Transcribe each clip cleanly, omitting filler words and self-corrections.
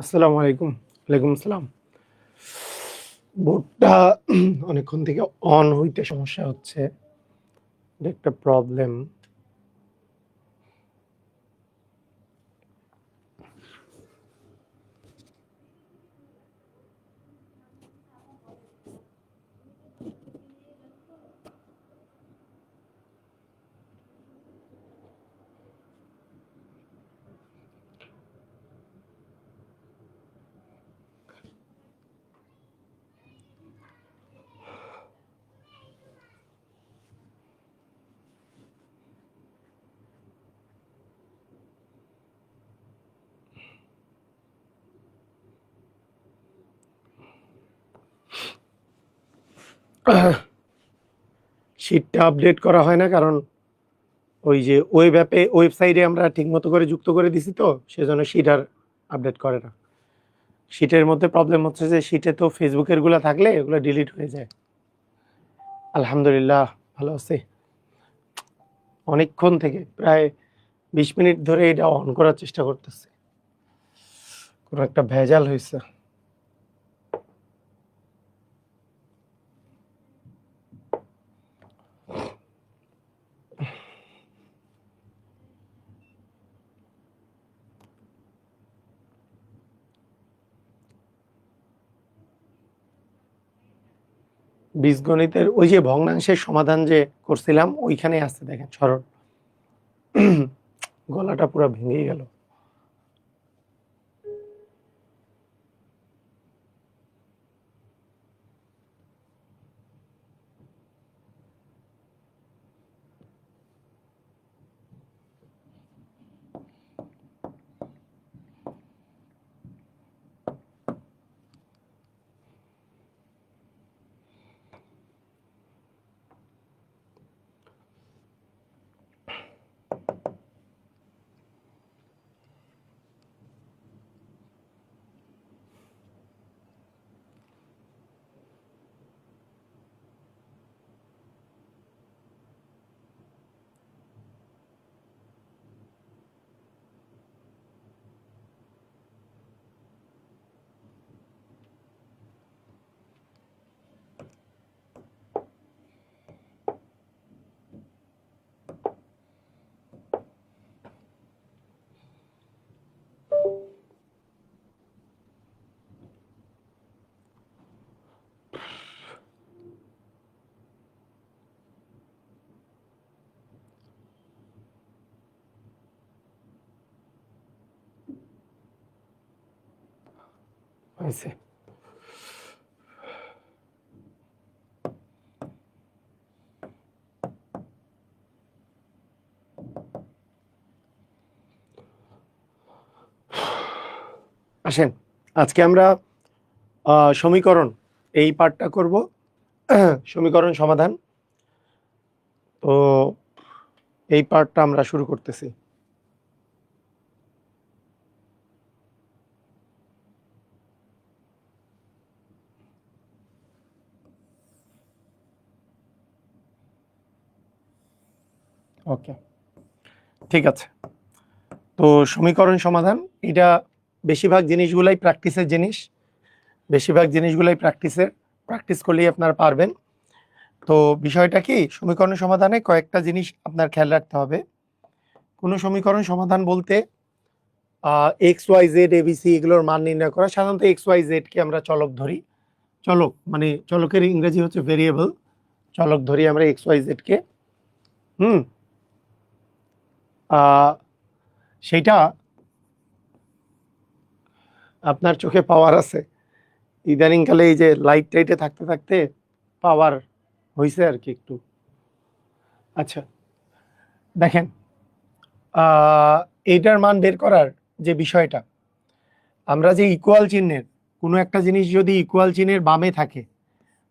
আসসালামু আলাইকুম। ওয়ালাইকুম আসসালাম। বোর্ডটা অনেকক্ষণ থেকে অন হইতে সমস্যা হচ্ছে। এটা একটা প্রবলেম। শিটটা আপডেট করা হয় না কারণ ওই যে ওয়েবসাইটে আমরা ঠিকমতো করে যুক্ত করে দিছি তো সেজন্য শিট আর আপডেট করে না। শিটের মধ্যে প্রবলেম হচ্ছে যে শিটে তো ফেসবুকের গুলা থাকলে ওগুলো ডিলিট হয়ে যায়। আলহামদুলিল্লাহ ভালো আছি। অনেকক্ষণ থেকে প্রায় 20 মিনিট ধরে এটা অন করার চেষ্টা করতেছি। কোনো একটা ভেজাল হয়েছে। বীজগণিতের ওই যে ভগ্নাংশের সমাধান যে করছিলাম ওইখানে আছে দেখেন সরল। গলাটা পুরো ভেঙে গেল। হয়েছে। আসেন আজকে আমরা সমীকরণ এই পার্টটা করব। সমীকরণ সমাধান। তো এই পার্টটা আমরা শুরু করতেছি। ওকে, ঠিক আছে। তো সমীকরণ সমাধান এটা বেশিরভাগ জিনিসগুলাই প্র্যাকটিসের জিনিস। প্র্যাকটিস করলেই আপনারা পারবেন। তো বিষয়টা কি, সমীকরণ সমাধানে কয়েকটা জিনিস আপনার খেয়াল রাখতে হবে। কোনো সমীকরণ সমাধান বলতে এক্স ওয়াই জেড এবিসি এগুলোর মান নির্ণয় করা। সাধারণত এক্স ওয়াই জেড কে আমরা চলক ধরি। চলক মানে চলকের ইংরেজি হচ্ছে ভেরিয়েবল। চলক ধরি আমরা এক্স ওয়াই জেড কে। সেইটা আপনার চোখে পাওয়ার আছে ইদানিংকালে, এই যে লাইট টাইটে থাকতে থাকতে পাওয়ার হয়েছে আর কি একটু। আচ্ছা দেখেন, এইটার মান বের করার যে বিষয়টা, আমরা যে ইকুয়াল চিহ্নের কোনো একটা জিনিস যদি ইকুয়াল চিহ্নের বামে থাকে,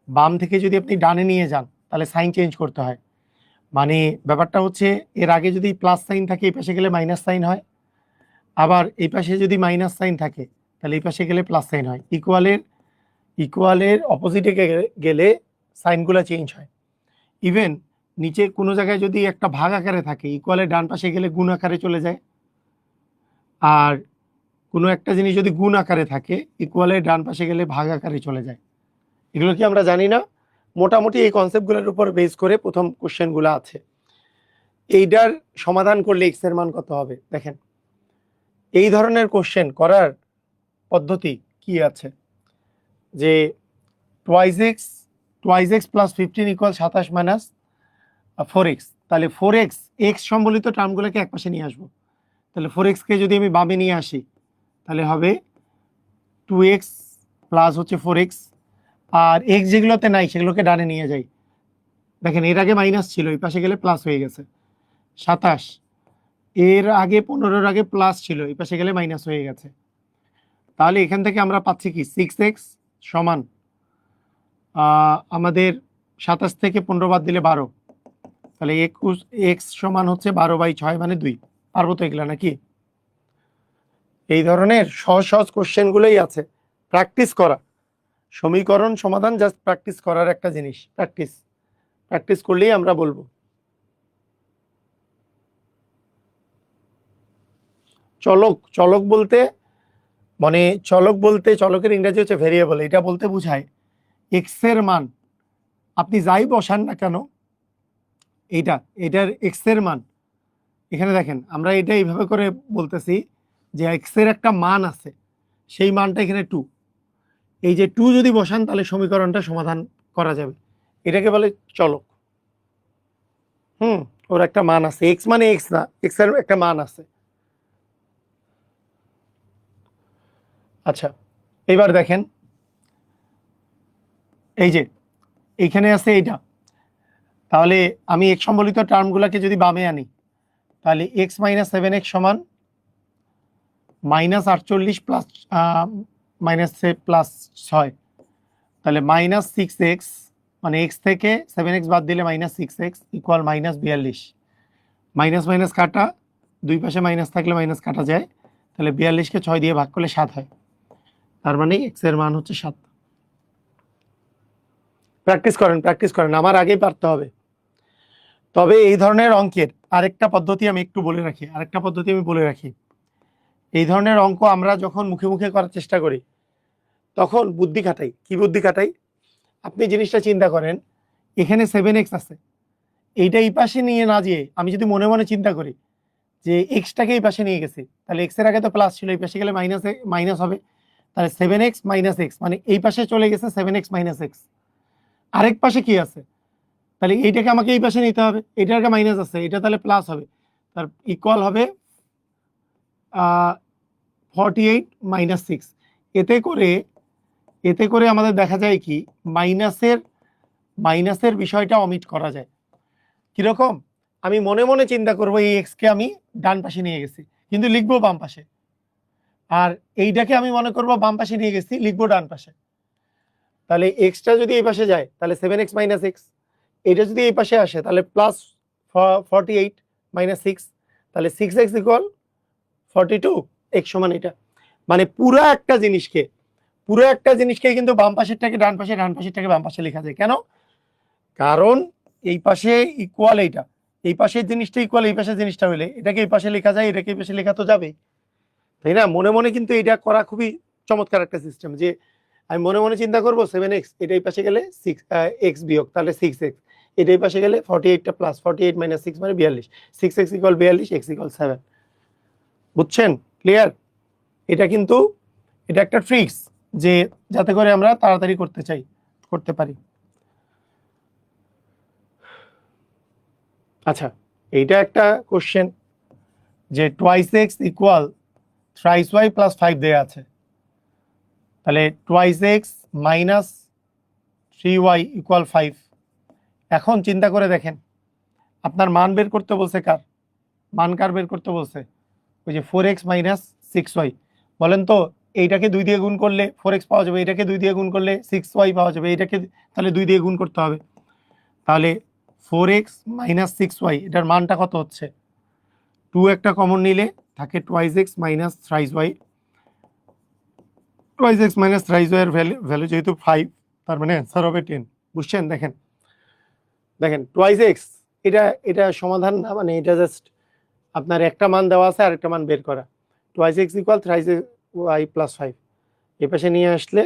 বাম থেকে যদি আপনি ডানে নিয়ে যান তাহলে সাইন চেঞ্জ করতে হয়। মানে ব্যাপারটা হচ্ছে, এর আগে যদি প্লাস সাইন থাকে এই পাশে গেলে মাইনাস সাইন হয়, আবার এই পাশে যদি মাইনাস সাইন থাকে তাহলে এই পাশে গেলে প্লাস সাইন হয়। ইকুয়ালের অপোজিটে গেলে সাইনগুলো চেঞ্জ হয়। ইভেন নিচে কোনো জায়গায় যদি একটা ভাগ আকারে থাকে, ইকুয়ালের ডান পাশে গেলে গুণ আকারে চলে যায়। আর কোনো একটা জিনিস যদি গুণ আকারে থাকে ইকুয়ালের ডান পাশে গেলে ভাগ আকারে চলে যায়। এগুলো কি আমরা জানি না? মোটামুটি এই কনসেপ্টগুলোর উপর বেস করে প্রথম কোশ্চেনগুলো আছে। এইটার সমাধান করলে এক্স এর মান কত হবে দেখেন। এই ধরনের কোশ্চেন করার পদ্ধতি কি আছে যে twice x plus 15 equal 27 minus 4x। তাহলে 4x এক্স সম্বলিত টার্মগুলোকে একপাশে নিয়ে আসবো। তাহলে 4x কে যদি আমি বামে নিয়ে আসি তাহলে হবে 2x প্লাস হচ্ছে 4x, আর এক্স যেগুলোতে নাই সেগুলোকে ডানে নিয়ে যাই। দেখেন এর আগে মাইনাস ছিল, এই পাশে গেলে প্লাস হয়ে গেছে। 27 এর আগে 15-এর আগে প্লাস ছিল, এই পাশে গেলে মাইনাস হয়ে গেছে। তাহলে এখান থেকে আমরা পাচ্ছি কি 6x সমান আমাদের 27 থেকে 15 বাদ দিলে 12, তাহলে 21x সমান হচ্ছে 12/6 মানে 2। পারবো তো এগুলা নাকি? এই ধরনের সহজ সহজ কোশ্চেনগুলোই আছে, প্র্যাকটিস করা। সমীকরণ সমাধান জাস্ট প্র্যাকটিস করার একটা জিনিস, প্র্যাকটিস করলেই আমরা বলবো। চলক বলতে মানে চলকের ইংরেজি হচ্ছে ভেরিয়েবল। এটা বলতে বোঝায় এক্স এর মান আপনি যাই বসান না কেন, এটার এক্স এর মান এখানে দেখেন আমরা এটা এইভাবে করে বলতেছি যে এক্স এর একটা মান আছে, সেই মানটা এখানে 2। এই যে 2 যদি বসান তাহলে সমীকরণটা সমাধান করা যাবে, এটাকে বলে চলক। ওর একটা মান আছে, এক্স মানে এক্স না, এক্স এর একটা মান আছে। আচ্ছা এবার দেখেন এই যে এইখানে আছে এইটা, তাহলে আমি এক্স সম্বলিত টার্মগুলোকে যদি বামে আনি তাহলে এক্স মাইনাস 7x সমান -48 প্লাস -6, তাহলে -6x মানে এক্স থেকে 7x বাদ দিলে -6x ইকুয়াল -42। মাইনাস মাইনাস কাটা, দুই পাশে মাইনাস থাকলে মাইনাস কাটা যায়, তাহলে 42কে 6 দিয়ে ভাগ করলে 7 হয়। তার মানে এক্স এর মান হচ্ছে 7। প্র্যাকটিস করেন, আমার আগেই পারতে হবে। তবে এই ধরনের অঙ্কের আরেকটা পদ্ধতি আমি বলে রাখি। এই ধরনের অঙ্ক আমরা যখন মুখে মুখে করার চেষ্টা করি তখন বুদ্ধি খাটাই। কি বুদ্ধি খাটাই? আপনি জিনিসটা চিন্তা করেন, এখানে 7x আছে, এইটা এই পাশে নিয়ে না যেয়ে আমি যদি মনে মনে চিন্তা করি যে এক্সটাকে এই পাশে নিয়ে গেছি, তাহলে এক্স এর আগে তো প্লাস ছিল, এই পাশে গেলে মাইনাস হবে। তাহলে 7x মাইনাস এক্স মানে এই পাশে চলে গেছে 7x মাইনাস এক্স। আরেক পাশে কি আছে? তাহলে এইটাকে আমাকে এই পাশে নিতে হবে, এটার আগে মাইনাস আছে, এটা তাহলে প্লাস হবে, তার ইকুয়াল হবে 48 মাইনাস 6। এতে করে আমাদের দেখা যায় কি মাইনাসের বিষয়টা অমিট করা যায়। কিরকম? আমি মনে মনে চিন্তা করবো এই এক্স কে আমি ডান পাশে নিয়ে গেছি কিন্তু লিখবো বাম পাশে, আর এইটাকে আমি মনে করবো বাম পাশে নিয়ে গেছি লিখবো ডান পাশে। তাহলে এক্সটা যদি এই পাশে যায় তাহলে 7x মাইনাস এক্স, এটা যদি এই পাশে আসে তাহলে প্লাস 48 মাইনাস 6, তাহলে 6x ইকুয়াল 42, এক্স সমান এটা। মানে পুরো একটা জিনিসকে কিন্তু বাম পাশেরটাকে ডান পাশে, ডান পাশেরটাকে বাম পাশে লেখা যায়। কেন? কারণ এই পাশে ইকুয়াল এইটা, এই পাশের জিনিসটা ইকুয়াল এই পাশের জিনিসটা হলে এটাকে এই পাশে লেখা যায়, এটাকে এই পাশে লেখা তো যাবে, তাই না? মনে মনে কিন্তু এটা করা খুবই চমৎকার একটা সিস্টেম, যে আমি মনে মনে চিন্তা করবো 7x এটা এই পাশে গেলে 6x বিয়োগ তাহলে 6x, এটা এই পাশে গেলে 48টা প্লাস 48 মাইনাস 6 মানে 42, 6x ইকুয়াল 42, x ইকুয়াল 7। বুঝছেন? ক্লিয়ার? এটা কিন্তু এটা একটা ট্রিক্স যে যাতে করে আমরা তাড়াতাড়ি করতে পারি। আচ্ছা এইটা একটা কোশ্চেন যে twice x equal thrice y plus 5 দেয়া আছে, তাহলে twice x minus 3y equal 5। এখন চিন্তা করে দেখেন আপনার মান বের করতে বলছে, কার বের করতে বলছে? ওই যে 4x মাইনাস 6y। বলেন তো এইটাকে 2 দিয়ে গুণ করলে 4x পাওয়া যাবে, এটাকে 2 দিয়ে গুণ করলে 6y পাওয়া যাবে, এটাকে তাহলে 2 দিয়ে গুণ করতে হবে। তাহলে 4x মাইনাস 6y এটার মানটা কত হচ্ছে? 2 একটা কমন নিলে থাকে twice x minus thrice y, twice x minus thrice y এর ভ্যালু যেহেতু 5, তার মানে অ্যান্সার হবে 10। বুঝছেন? দেখেন টোয়াইস এক্স এটা সমাধান না, মানে এটা জাস্ট আপনার একটা মান দেওয়া আছে আর একটা মান বের করা। Twice x equal y plus 5, এই পাশে নিয়ে আসলে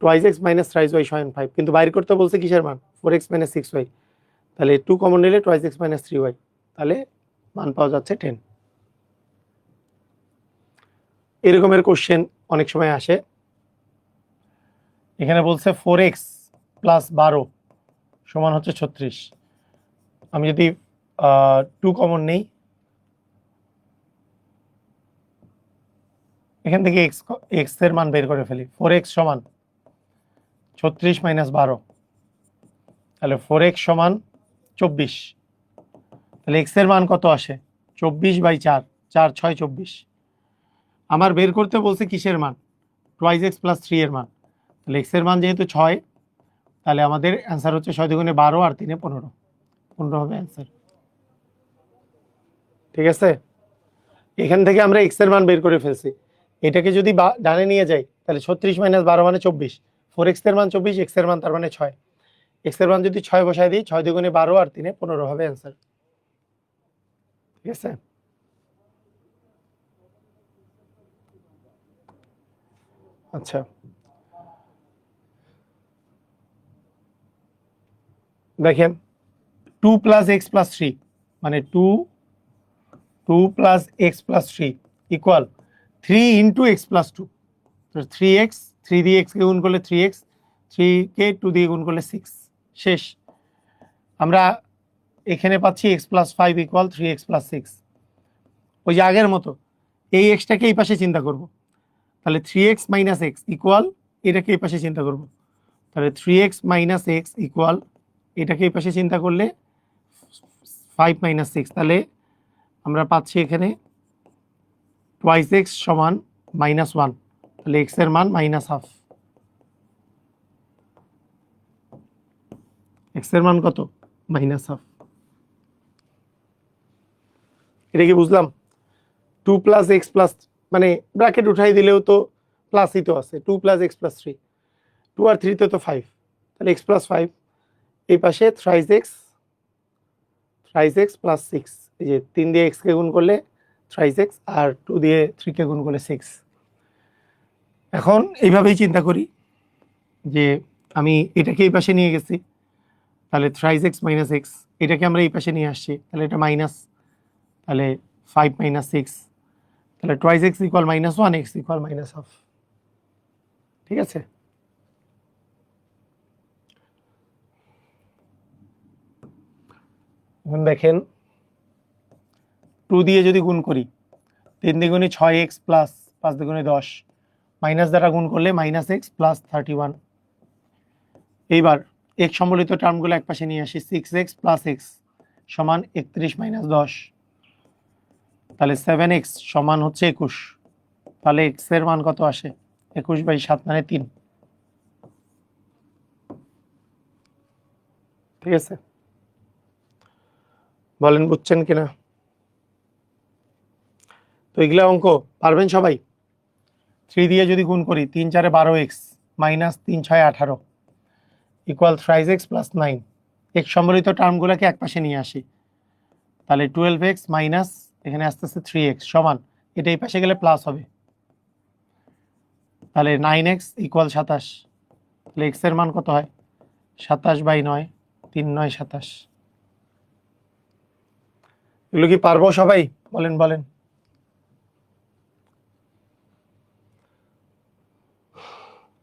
twice x minus thrice y সমান 5, কিন্তু বাইর করতে বলছে কিসের মান 4x মাইনাস 6y, তাহলে 2 কমন নিলে টোয়াইস এক্স মাইনাস 3y, তাহলে মান পাওয়া যাচ্ছে 10। এরকমের কোশ্চেন অনেক সময় আসে। এখানে বলছে 4x প্লাস 12 সমান হচ্ছে 36। আমি যদি 2 কমন নেই, এখান থেকে x এর মান বের করে ফেলি। 4x সমান 36 মাইনাস 12, তাহলে 4x সমান 24। তাহলে x এর মান কত আসে 24/4, 4 6 24। আমার বের করতে বলছে কিসের মান টোয়াইস এক্স প্লাস 3 এর মান, তাহলে x এর মান যেহেতু 6, তাহলে আমাদের অ্যান্সার হচ্ছে 6 দুগুণে 12 আর 3 এ 15, 15 হবে অ্যান্সার। ঠিক আছে, এখান থেকে আমরা x এর মান বের করে ফেলছি। এটাকে যদি ডানে নিয়ে যাই তাহলে 36 মাইনাস 12 মানে 24, 4x এর মান 24, x এর মান তার মানে 6, x এর মান যদি 6 বসায় দিই 6 দুগুণে 12 আর 3 এ 15 হবে অ্যান্সার। ঠিক আছে, আচ্ছা দেখেন 2 প্লাস এক্স প্লাস 3 মানে 2 plus x plus 3 equal 3 into x plus 2, তো 3x, 3 দিয়ে x কে গুণ করলে 3x, 3 কে 2 দিয়ে গুণ করলে 6, শেষ। আমরা এখানে পাচ্ছি x plus 5 equal 3x plus 6। ওই যে আগের মতো এই এক্সটাকে এই পাশে চিন্তা করব, তাহলে 3x মাইনাস এক্স ইকুয়াল এটাকে এই পাশে চিন্তা করব, তাহলে 3x মাইনাস এক্স ইকুয়াল এটাকে এই পাশে চিন্তা করলে 5 মাইনাস 6, তাহলে আমরা পাচ্ছি এখানে টোয়াইস এক্স সমান -1, তাহলে এক্স এর মান -হাফ। এক্স এর মান কত -হাফ। এটা কি বুঝলাম? 2 প্লাস এক্স প্লাস মানে ব্র্যাকেট উঠাই দিলেও তো প্লাসই তো আছে, 2 প্লাস এক্স প্লাস 3, 2 আর 3 তে তো 5, তাহলে এক্স প্লাস 5, এই পাশে থ্রাইস এক্স প্লাস 6, এই যে 3 দিয়ে এক্স কে গুণ করলে থ্রাইস এক্স আর 2 দিয়ে 3 কে গুণ করলে 6। এখন এইভাবেই চিন্তা করি যে আমি এটাকে এই পাশে নিয়ে গেছি, তাহলে থ্রাইস এক্স মাইনাস এক্স, এটাকে আমরা এই পাশে নিয়ে আসছি, তাহলে এটা মাইনাস, তাহলে 5 মাইনাস 6, তাহলে twice x equal -1, x equal -half. ঠিক আছে, এখন দেখেন 2 দিয়ে যদি গুণ করি 3 দ্বিগুণে 6x প্লাস 5 দ্বিগুণে 10, মাইনাস দ্বারা গুণ করলে -x প্লাস 31। এইবার x সম্বলিত টার্মগুলো এক পাশে নিয়ে আসি, 6x প্লাস x সমান 31 মাইনাস 10, তাহলে 7x সমান হচ্ছে 21, তাহলে x এর মান কত আসে 21/7 মানে 3। ঠিক আছে, বলেন বুঝছেন কিনা? তো এগুলা অঙ্ক পারবেন সবাই। 3 দিয়ে যদি গুণ করি 3 4 12x minus 3 6 18 equal thrice x plus 9, x সম্বলিত টার্মগুলোকে এক পাশে নিয়ে আসি, তাহলে 12x মাইনাস এখানে আস্তে আস্তে 3x সমান, এটা এই পাশে গেলে প্লাস হবে, তাহলে 9x ইকুয়াল 27, তাহলে x এর মান কত হয় 27/9, 3 9 27। এগুলো কি পারবো সবাই? বলেন বলেন।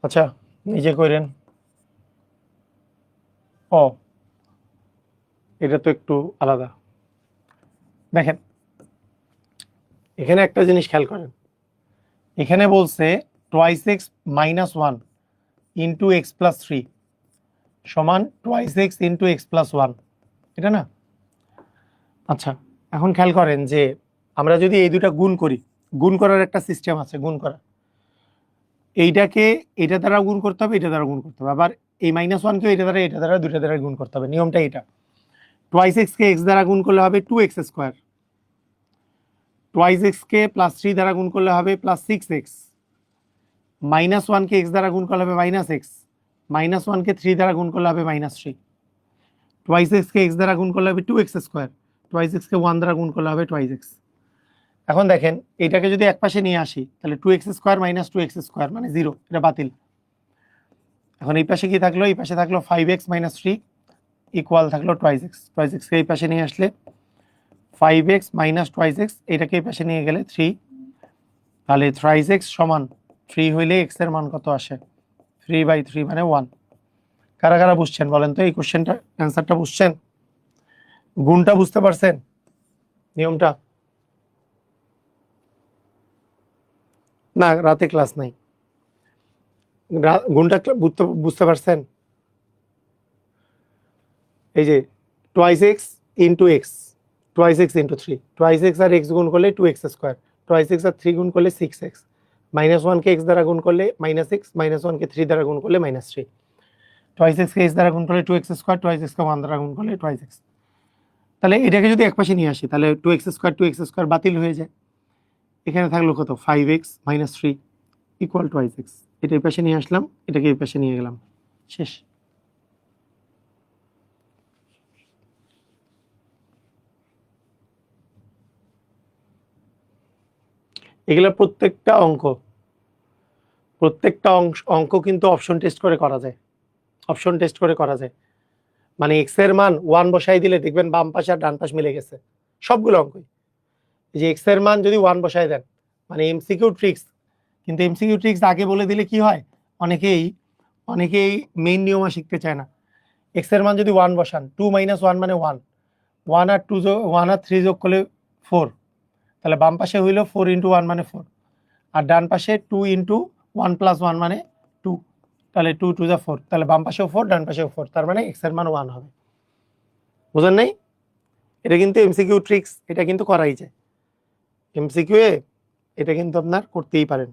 আচ্ছা নিজে করেন। ও এটা তো একটু আলাদা। দেখেন এখানে একটা জিনিস খেয়াল করেন, এখানে বলছে twice x -1 into x plus 3 সমান twice x into x plus 1, এটা না? আচ্ছা এখন খেয়াল করেন যে আমরা যদি এই দুটা গুণ করি, গুণ করার একটা সিস্টেম আছে, গুণ করা, এইটাকে এটা দ্বারা গুণ করতে হবে, এটা দ্বারা গুণ করতে হবে, আবার এই -1কে এটা দ্বারা দুইটা দ্বারা গুণ করতে হবে, নিয়মটা এটা। টোয়াইস এক্সকে এক্স দ্বারা গুণ করলে হবে 2x স্কোয়ার, টোয়াইস এক্সকে প্লাস 3 দ্বারা গুণ করলে হবে প্লাস 6x, -1কে এক্স দ্বারা গুণ করলে হবে -x, -1কে 3 দ্বারা গুণ করলে হবে -3, টোয়াইস এক্সকে এক্স দ্বারা গুণ করলে হবে 2x স্কোয়ার, টোয়াইস এক্সকে 1 দ্বারা গুণ করলে হবে টোয়াইস এক্স। এখন দেখেন এইটাকে যদি এক পাশে নিয়ে আসি তাহলে 2x² মাইনাস 2x² মানে 0, এটা বাতিল। এখন এই পাশে কি থাকলো, এই পাশে থাকলো 5x মাইনাস 3 ইকুয়াল থাকলো 2x, 2x কে এই পাশে নিয়ে আসলে 5x মাইনাস 2x, এটাকে এই পাশে নিয়ে গেলে 3, তাহলে 3x সমান 3 হইলে x এর মান কত আসে, 3/3 মানে 1। কারা কারা বুঝছেন বলেন তো, এই কোশ্চেনটা অ্যান্সারটা বুঝছেন, গুণটা বুঝতে পারছেন, নিয়মটা? না, রাতে ক্লাস নাই, গুণটা বুঝতে পারছেন? এই যে twice X into X, twice X into 3, twice X আর এক্স গুণ করলে 2x², টুয়াইস এক্স আর 3 গুণ করলে 6x, -1 কে এক্স দ্বারা গুণ করলে -x, -1 কে 3 দ্বারা গুণ করলে -3, টুয়াইস এক্স কে এক্স দ্বারা গুণ করলে 2x², টুয়াইস এক্স কে 1 দ্বারা গুণ করলে টুয়াইস এক্স। তাহলে এটাকে যদি একপাশে নিয়ে আসি তাহলে 2x² বাতিল হয়ে যায়, এখানে থাকলো কত 5x minus 3 equal twice x, এটা এই পাশে নিয়ে আসলাম, এটাকে এই পাশে নিয়ে গেলাম, শেষ। এগুলা প্রত্যেকটা অঙ্ক কিন্তু অপশন টেস্ট করে করা যায়, অপশন টেস্ট করে করা যায়। মানে এক্স এর মান 1 বসাই দিলে দেখবেন বাম পাশে আর ডান পাশ মিলে গেছে, সবগুলো অঙ্কই। যে এক্স এর মান যদি 1 বসাই দেন, মানে এমসিকিউ ট্রিক্স, কিন্তু এমসিকিউ ট্রিক্স আগে বলে দিলে কি হয়, অনেকেই মেইন নিয়ম শিখতে চায় না। এক্স এর মান যদি 1 বসান, 2 - 1 মানে 1, 1 আর 2 1 আর 3 যোগ করলে 4, তাহলে বাম পাশে হইল 4 × 1 মানে 4, আর ডান পাশে 2 × 1 + 1 মানে 2, তাহলে 2 × 2 = 4, তাহলে বাম পাশেও 4 ডান পাশেও 4, তার মানে এক্স এর মান 1 হবে। বুঝেন নাই? এটা কিন্তু এমসিকিউ ট্রিক্স, এটা কিন্তু করাই যায় এমসিকিউ এ, এটা কিন্তু আপনার করতেই পারেন।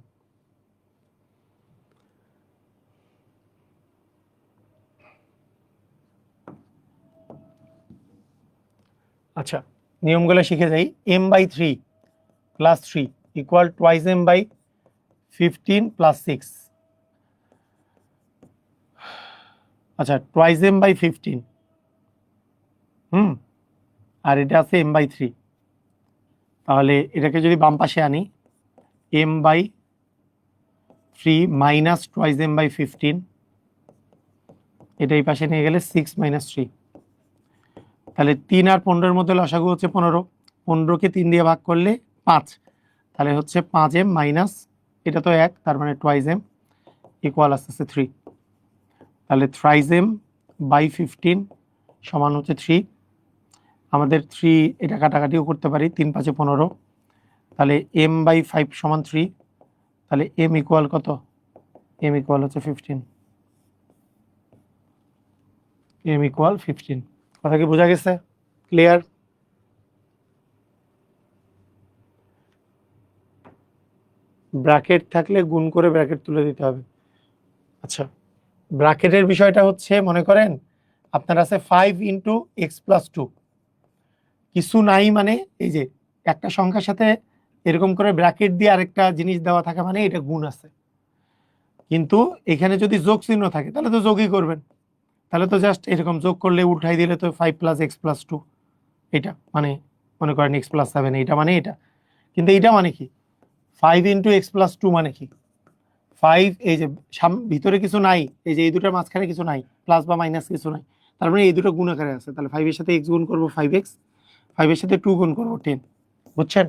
আচ্ছা, নিয়মগুলো শিখে যাই। m/3 + 3 equal twice m/15 + 6। আচ্ছা, টুয়াইস m/15, আর এটা আছে m/3, তাহলে এটাকে যদি বাম পাশে আনি, m/3 মাইনাস টুয়াইস m/15, এটা এই পাশে নিয়ে গেলে 6 - 3, তাহলে 3 আর 15-এর মধ্যে লসাগু হচ্ছে 15, 15কে 3 দিয়ে ভাগ করলে 5, তাহলে হচ্ছে 5m মাইনাস, এটা তো 1, তার মানে টুয়াইস m ইকুয়াল আসতেছে 3, তাহলে থ্রাইস m/15 সমান হচ্ছে 3। আমাদের 3 এটা কাটাকাটিও করতে পারি, 3 × 5 = 15, তাহলে m/5 সমান 3, তাহলে m ইকুয়াল কত, m ইকুয়াল হচ্ছে 15, m ইকুয়াল 15। কথা কি বোঝা গেছে? ক্লিয়ার? ব্র্যাকেট থাকলে গুণ করে ব্র্যাকেট তুলে দিতে হবে। আচ্ছা, ব্র্যাকেটের বিষয়টা হচ্ছে, মনে করেন আপনার আছে 5 × x + 2, কিছু নাই মানে এই যে একটা সংখ্যার সাথে এরকম করে ব্র্যাকেট দিয়ে আরেকটা জিনিস দেওয়া থাকে মানে এটা গুণ আছে, কিন্তু এখানে যদি যোগ চিহ্ন থাকে তাহলে তো যোগই করবেন, তাহলে তো জাস্ট এরকম যোগ করলে উঠাই দিলে তো 5 + x + 2, এটা মানে মনে করেন x + 7, এটা মানে এটা, কিন্তু এইটা মানে কি 5 × x + 2 মানে কি 5, এই যে ভিতরে কিছু নাই, এই যে এই দুটোর মাঝখানে কিছু নাই, প্লাস বা মাইনাস কিছু নাই, তার মানে এই দুটো গুণ আকারে আছে, তাহলে 5 এর সাথে x গুণ করবো 5x, 5 এর সাথে 2 গুণ করবো 10। বুঝছেন?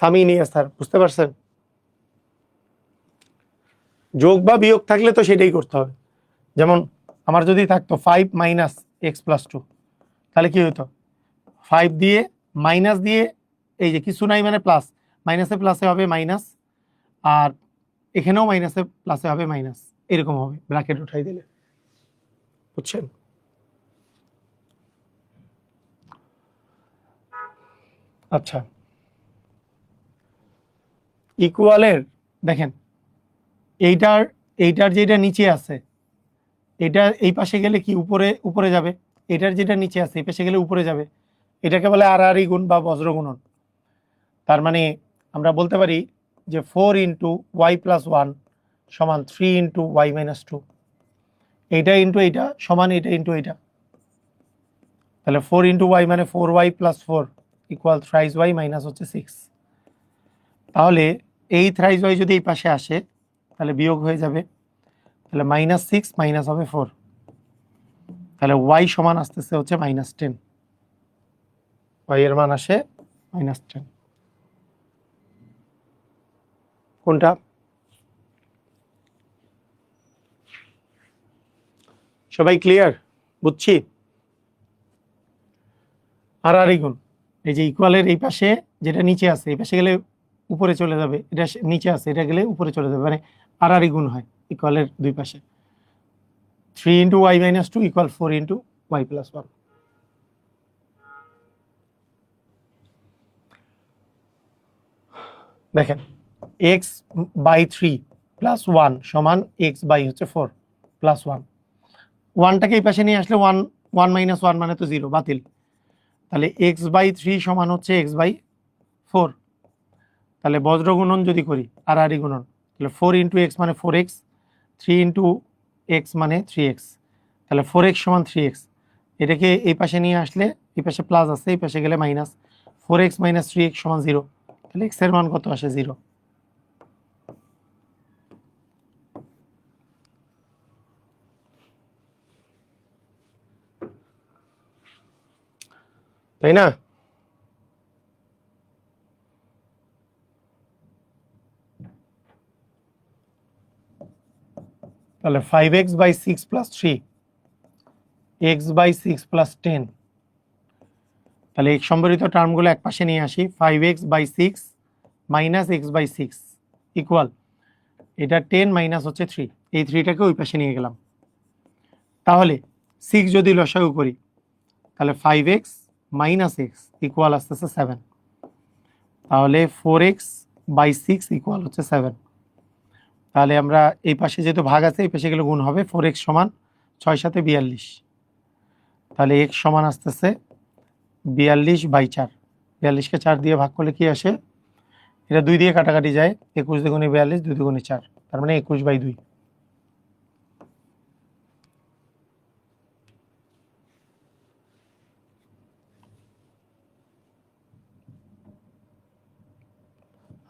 সামি নিয়ে স্যার, বুঝতে পারছেন? যোগ বা বিয়োগ থাকলে তো সেটাই করতে হবে। যেমন আমার যদি থাকতো 5 - x + 2, তাহলে কি হতো, 5 দিয়ে মাইনাস দিয়ে, এই যে কিছু নাই মানে প্লাস, মাইনাসে প্লাসে হবে মাইনাস, আর এখানেও মাইনাসে প্লাসে হবে মাইনাস, এরকম হবে ব্র্যাকেট উঠাই দিলে। বুঝছেন? আচ্ছা, ইকুয়ালের দেখেন এইটার যেটা নিচে আছে, এটা এই পাশে গেলে কি উপরে উপরে যাবে, এটার যেটা নিচে আছে এই পাশে গেলে উপরে যাবে, এটাকে বলে আড়াআড়ি গুণ বা বজ্রগুণন। তার মানে আমরা বলতে পারি যে 4 × y + 1 সমান 3 × y - 2, এইটা ইন্টু এইটা সমান এটা ইন্টু এইটা, তাহলে 4 × y মানে 4y + 4 equal thrice y minus হচ্ছে 6। তাহলে এই থ্রাইস ওয়াই যদি এই পাশে আসে তাহলে বিয়োগ হয়ে যাবে, তাহলে -6 মাইনাস হবে 4, তাহলে ওয়াই সমান আসতেছে হচ্ছে -10। ওয়াই এর মান আসে -10। কোনটা? সবাই ক্লিয়ার? বুঝছি। আর গুণ, এই যে ইকুয়ালের এই পাশে যেটা নিচে আছে এই পাশে গেলে উপরে চলে যাবে, এটা নিচে আছে এটা গেলে উপরে চলে যাবে, মানে আর গুণ হয় ইকুয়ালের দুই পাশে। 3 × y - 2 = 4 × y + 1। দেখেন x/3 + 1 সমান x/4 + 1। 1টাকে এই পাশে নিয়ে আসলে 1 1 - 1 মানে তো 0, বাতিল। তাহলে x/3 সমান হচ্ছে x/4। তাহলে বজ্র গুণন যদি করি আর গুণন, তাহলে 4 × x মানে 4x, 3 × x মানে 3x, তাহলে 4x সমান 3x। এটাকে এই পাশে নিয়ে আসলে এই পাশে প্লাস আছে, এই পাশে গেলে মাইনাস, 4x - 3x সমান 0। তাহলে x এর মান কত আসে? 0। তাই না? তাহলে 5x/6 + 3 x/6 + 10। তাহলে x সম্বরিত টার্মগুলো এক পাশে নিয়ে আসি, 5x/6 - x/6 ইকুয়াল, এটা 10 মাইনাস হচ্ছে 3, এই 3টাকে ওই পাশে নিয়ে গেলাম। তাহলে 6 যদি লসাগু করি তাহলে 5x - x ইকুয়াল আসতেছে 7। তাহলে 4x/6 ইকুয়াল হচ্ছে 7। তাহলে আমরা এই পাশে যেহেতু ভাগ আছে এই পাশে গেলে গুণ হবে, 4x সমান 6 7 42। তাহলে x সমান আসতেছে 42/4। 42কে 4 দিয়ে ভাগ করলে কি আসে? এটা 2 দিয়ে কাটাকাটি যায়, 21 × 42, 2 × 4, তার মানে 21/2।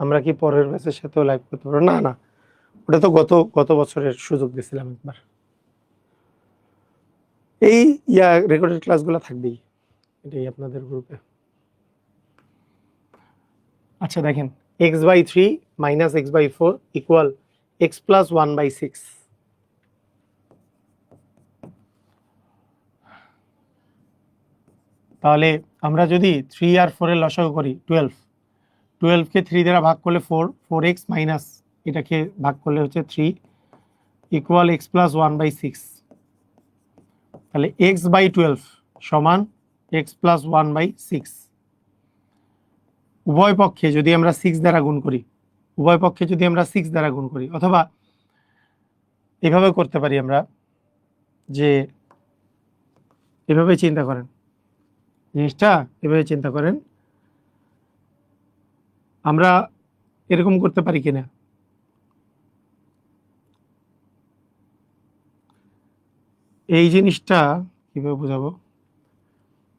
আমরা কি পরের ব্যাচের সাথেও লাইভ করতে পারবো? না না, ওটা তো গত বছরের সুযোগ দিয়েছিলাম একবার। এই রেকর্ডেড ক্লাসগুলো থাকবেই, এটাই আপনাদের গ্রুপে। আচ্ছা দেখেন, x/3 - x/4 ইকুয়াল x + 1/6। তাহলে আমরা যদি 3 আর 4 এর লসাগু করি 12, 12কে 3 দ্বারা ভাগ করলে 4, 4x মাইনাস এটাকে ভাগ করলে হচ্ছে 3 ইকুয়াল x + 1/6। তাহলে x/12 সমান x + 1/6। উভয় পক্ষে যদি আমরা 6 দ্বারা গুণ করি, উভয় পক্ষে যদি আমরা 6 দ্বারা গুণ করি, অথবা এভাবে করতে পারি আমরা, যে এভাবে চিন্তা করেন জিনিসটা, এভাবে চিন্তা করেন, আমরা এরকম করতে পারি কিনা, এই জিনিসটা কিভাবে বোঝাবো?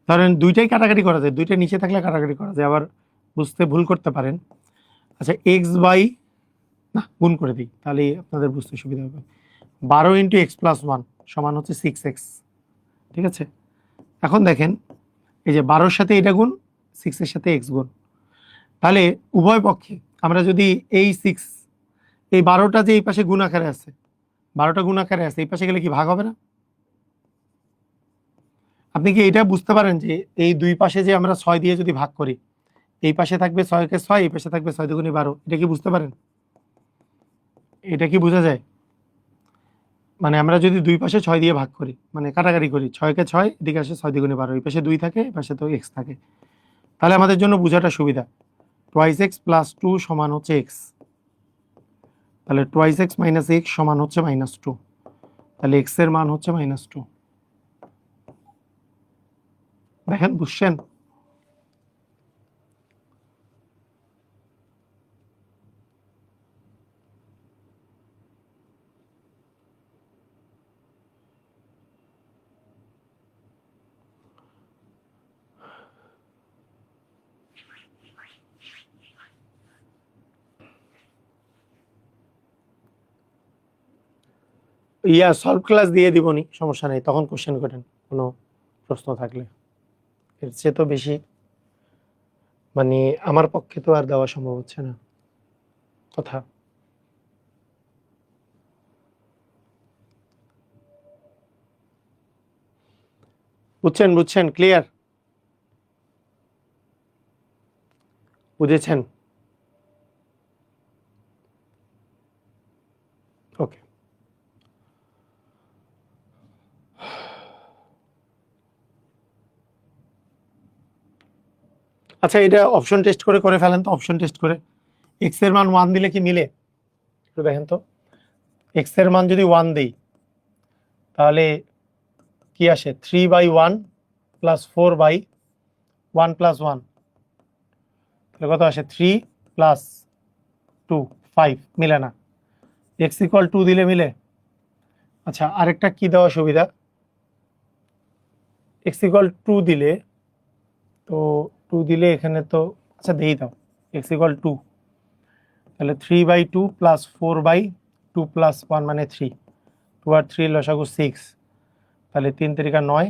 ধরেন দুইটাই কাটাকাটি করা যায়, দুইটা নিচে থাকলে কাটাকাটি করা যায়, আবার বুঝতে ভুল করতে পারেন। আচ্ছা না গুণ করে দিই, তাহলে আপনাদের বুঝতে সুবিধা হবে। 12 × x + 1 সমান হচ্ছে 6x। ঠিক আছে, এখন দেখেন এই যে 12-র সাথে এটা গুণ, 6-এর সাথে x গুণ, তাহলে উভয় পক্ষে আমরা যদি এই 6, এই 12টা যে এই পাশে গুণ আকারে আছে, 12টা গুণ আকারে আছে, এই পাশে গেলে কি ভাগ হবে না? আপনি কি এটা বুঝতে পারেন যে এই দুই পাশে যে আমরা 6 দিয়ে যদি ভাগ করি, এই পাশে থাকবে 6 কে 6, এই পাশে থাকবে 6 × 2 = 12, এটা কি বুঝতে পারেন? এটা কি বোঝা যায়? মানে আমরা যদি দুই পাশে 6 দিয়ে ভাগ করি, মানে কাটাকাটি করি, 6 কে 6, এদিকে আসে 6 × 2 = 12, এই পাশে 2 থাকে, এই পাশে তো x থাকে, তাহলে আমাদের জন্য বোঝাটা সুবিধা। 2x + 2 সমান হচ্ছে x, তাহলে 2x - x সমান হচ্ছে -2, তাহলে x এর মান হচ্ছে -2। দেখেন বুঝছেন? সলভ ক্লাস দিয়ে দিবনি, সমস্যা নেই, তখন কোশ্চেন করেন কোনো প্রশ্ন থাকলে। এর চেয়ে তো বেশি মানে আমার পক্ষে তো আর দেওয়া সম্ভব হচ্ছে না কথা। বুঝছেন ক্লিয়ার? বুঝেছেন? ওকে। আচ্ছা, এটা অপশন টেস্ট করে ফেলেন তো। অপশন টেস্ট করে এক্স এর মান 1 দিলে কি মিলে? একটু দেখেন তো। এক্স এর মান যদি 1 দেই তাহলে কি আসে? 3/1 প্লাস 4/1 প্লাস 1, তাহলে কত আসে? 3 প্লাস 2 5, মিলে না। এক্স ইকুয়াল 2 দিলে মিলে? আচ্ছা, আরেকটা কি দেওয়া সুবিধা, এক্স ইকুয়াল 2 দিলে, তো 2 দিলে এখানে তো, আচ্ছা দেই দাও, এক্স ইকুয়াল 2, তাহলে 3/2 প্লাস 4/2 প্লাস 1 মানে 3, 2 আর 3 লসাগু 6, তাহলে 3 3 9,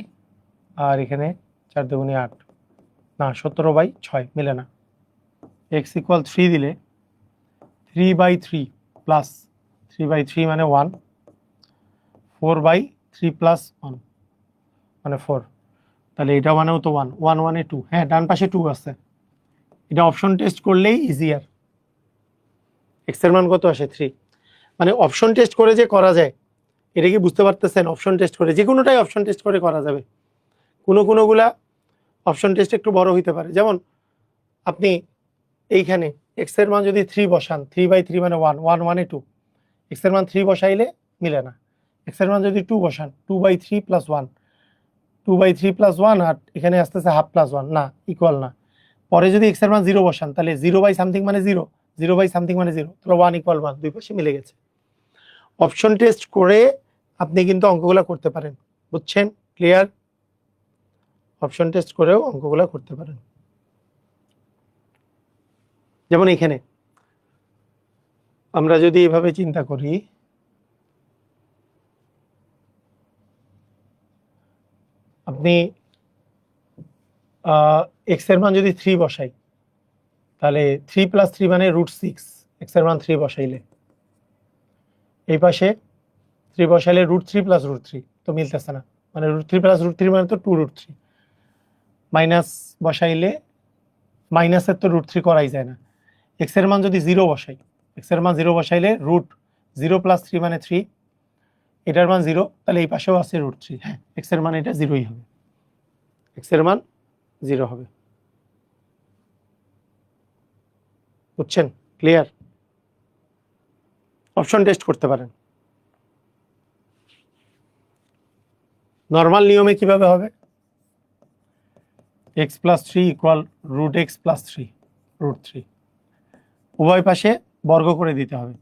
আর এখানে 4 2 8, না 17/6, মিলে না। এক্স ইকুয়াল 3 দিলে 3/3 প্লাস 3/3 মানে 1, 4/3 প্লাস 1 মানে 4, তাহলে এটা মানেও তো 1, 1 1 2, হ্যাঁ ডান পাশে 2 আছে। এটা অপশন টেস্ট করলেই ইজিয়ার। এক্স এর মান কত আসে? 3। মানে অপশন টেস্ট করে যে করা যায়, এটা কি বুঝতে পারতেছেন? অপশন টেস্ট করে যে কোনোটাই অপশন টেস্ট করে করা যাবে। কোনোগুলা অপশন টেস্ট একটু বড় হইতে পারে, যেমন আপনি এইখানে এক্স এর মান যদি 3 বসান, 3/3 মানে 1, 1 1 2, এক্স এর মান 3 বসাইলে মিলে না। এক্স এর মান যদি 2 বসান, 2/3 প্লাস 1, 2/3 প্লাস 1, আর এখানে আসতেছে হাফ প্লাস 1, না ইকুয়াল না। পরে যদি এক্স এর মান 0 বসান, তাহলে 0/সামথিং মানে 0, 0/সামথিং মানে 0, তাহলে 1 = 1, দুই পাশে মিলে গেছে। অপশন টেস্ট করে আপনি কিন্তু অঙ্কগুলো করতে পারেন। বুঝছেন? ক্লিয়ার? অপশন টেস্ট করেও অঙ্কগুলো করতে পারেন। যেমন এখানে আমরা যদি এভাবে চিন্তা করি, আপনি এক্স এর মান যদি 3 বসাই, তাহলে 3 + 3 মানে √6, এক্স এর মান 3 বসাইলে। এই পাশে 3 বসাইলে √3 + √3, তো মিলতেছে না, মানে √3 + √3 মানে তো 2√3, মাইনাস বসাইলে মাইনাসের তো √3 করাই যায় না। এক্স এর মান যদি 0 বসাই, এক্স এর মান 0 বসাইলে √0 + 3 মানে 3, এটার মান 0, তাহলে এই পাশেও আছে √3, হ্যাঁ এক্স এর মান এটা 0ই হবে, এক্স এর মান 0 হবে। বুঝছেন? ক্লিয়ার? অপশন টেস্ট করতে পারেন। নর্মাল নিয়মে কিভাবে হবে? x + 3 = √x + 3, √3, উভয় পাশে বর্গ করে দিতে হবে।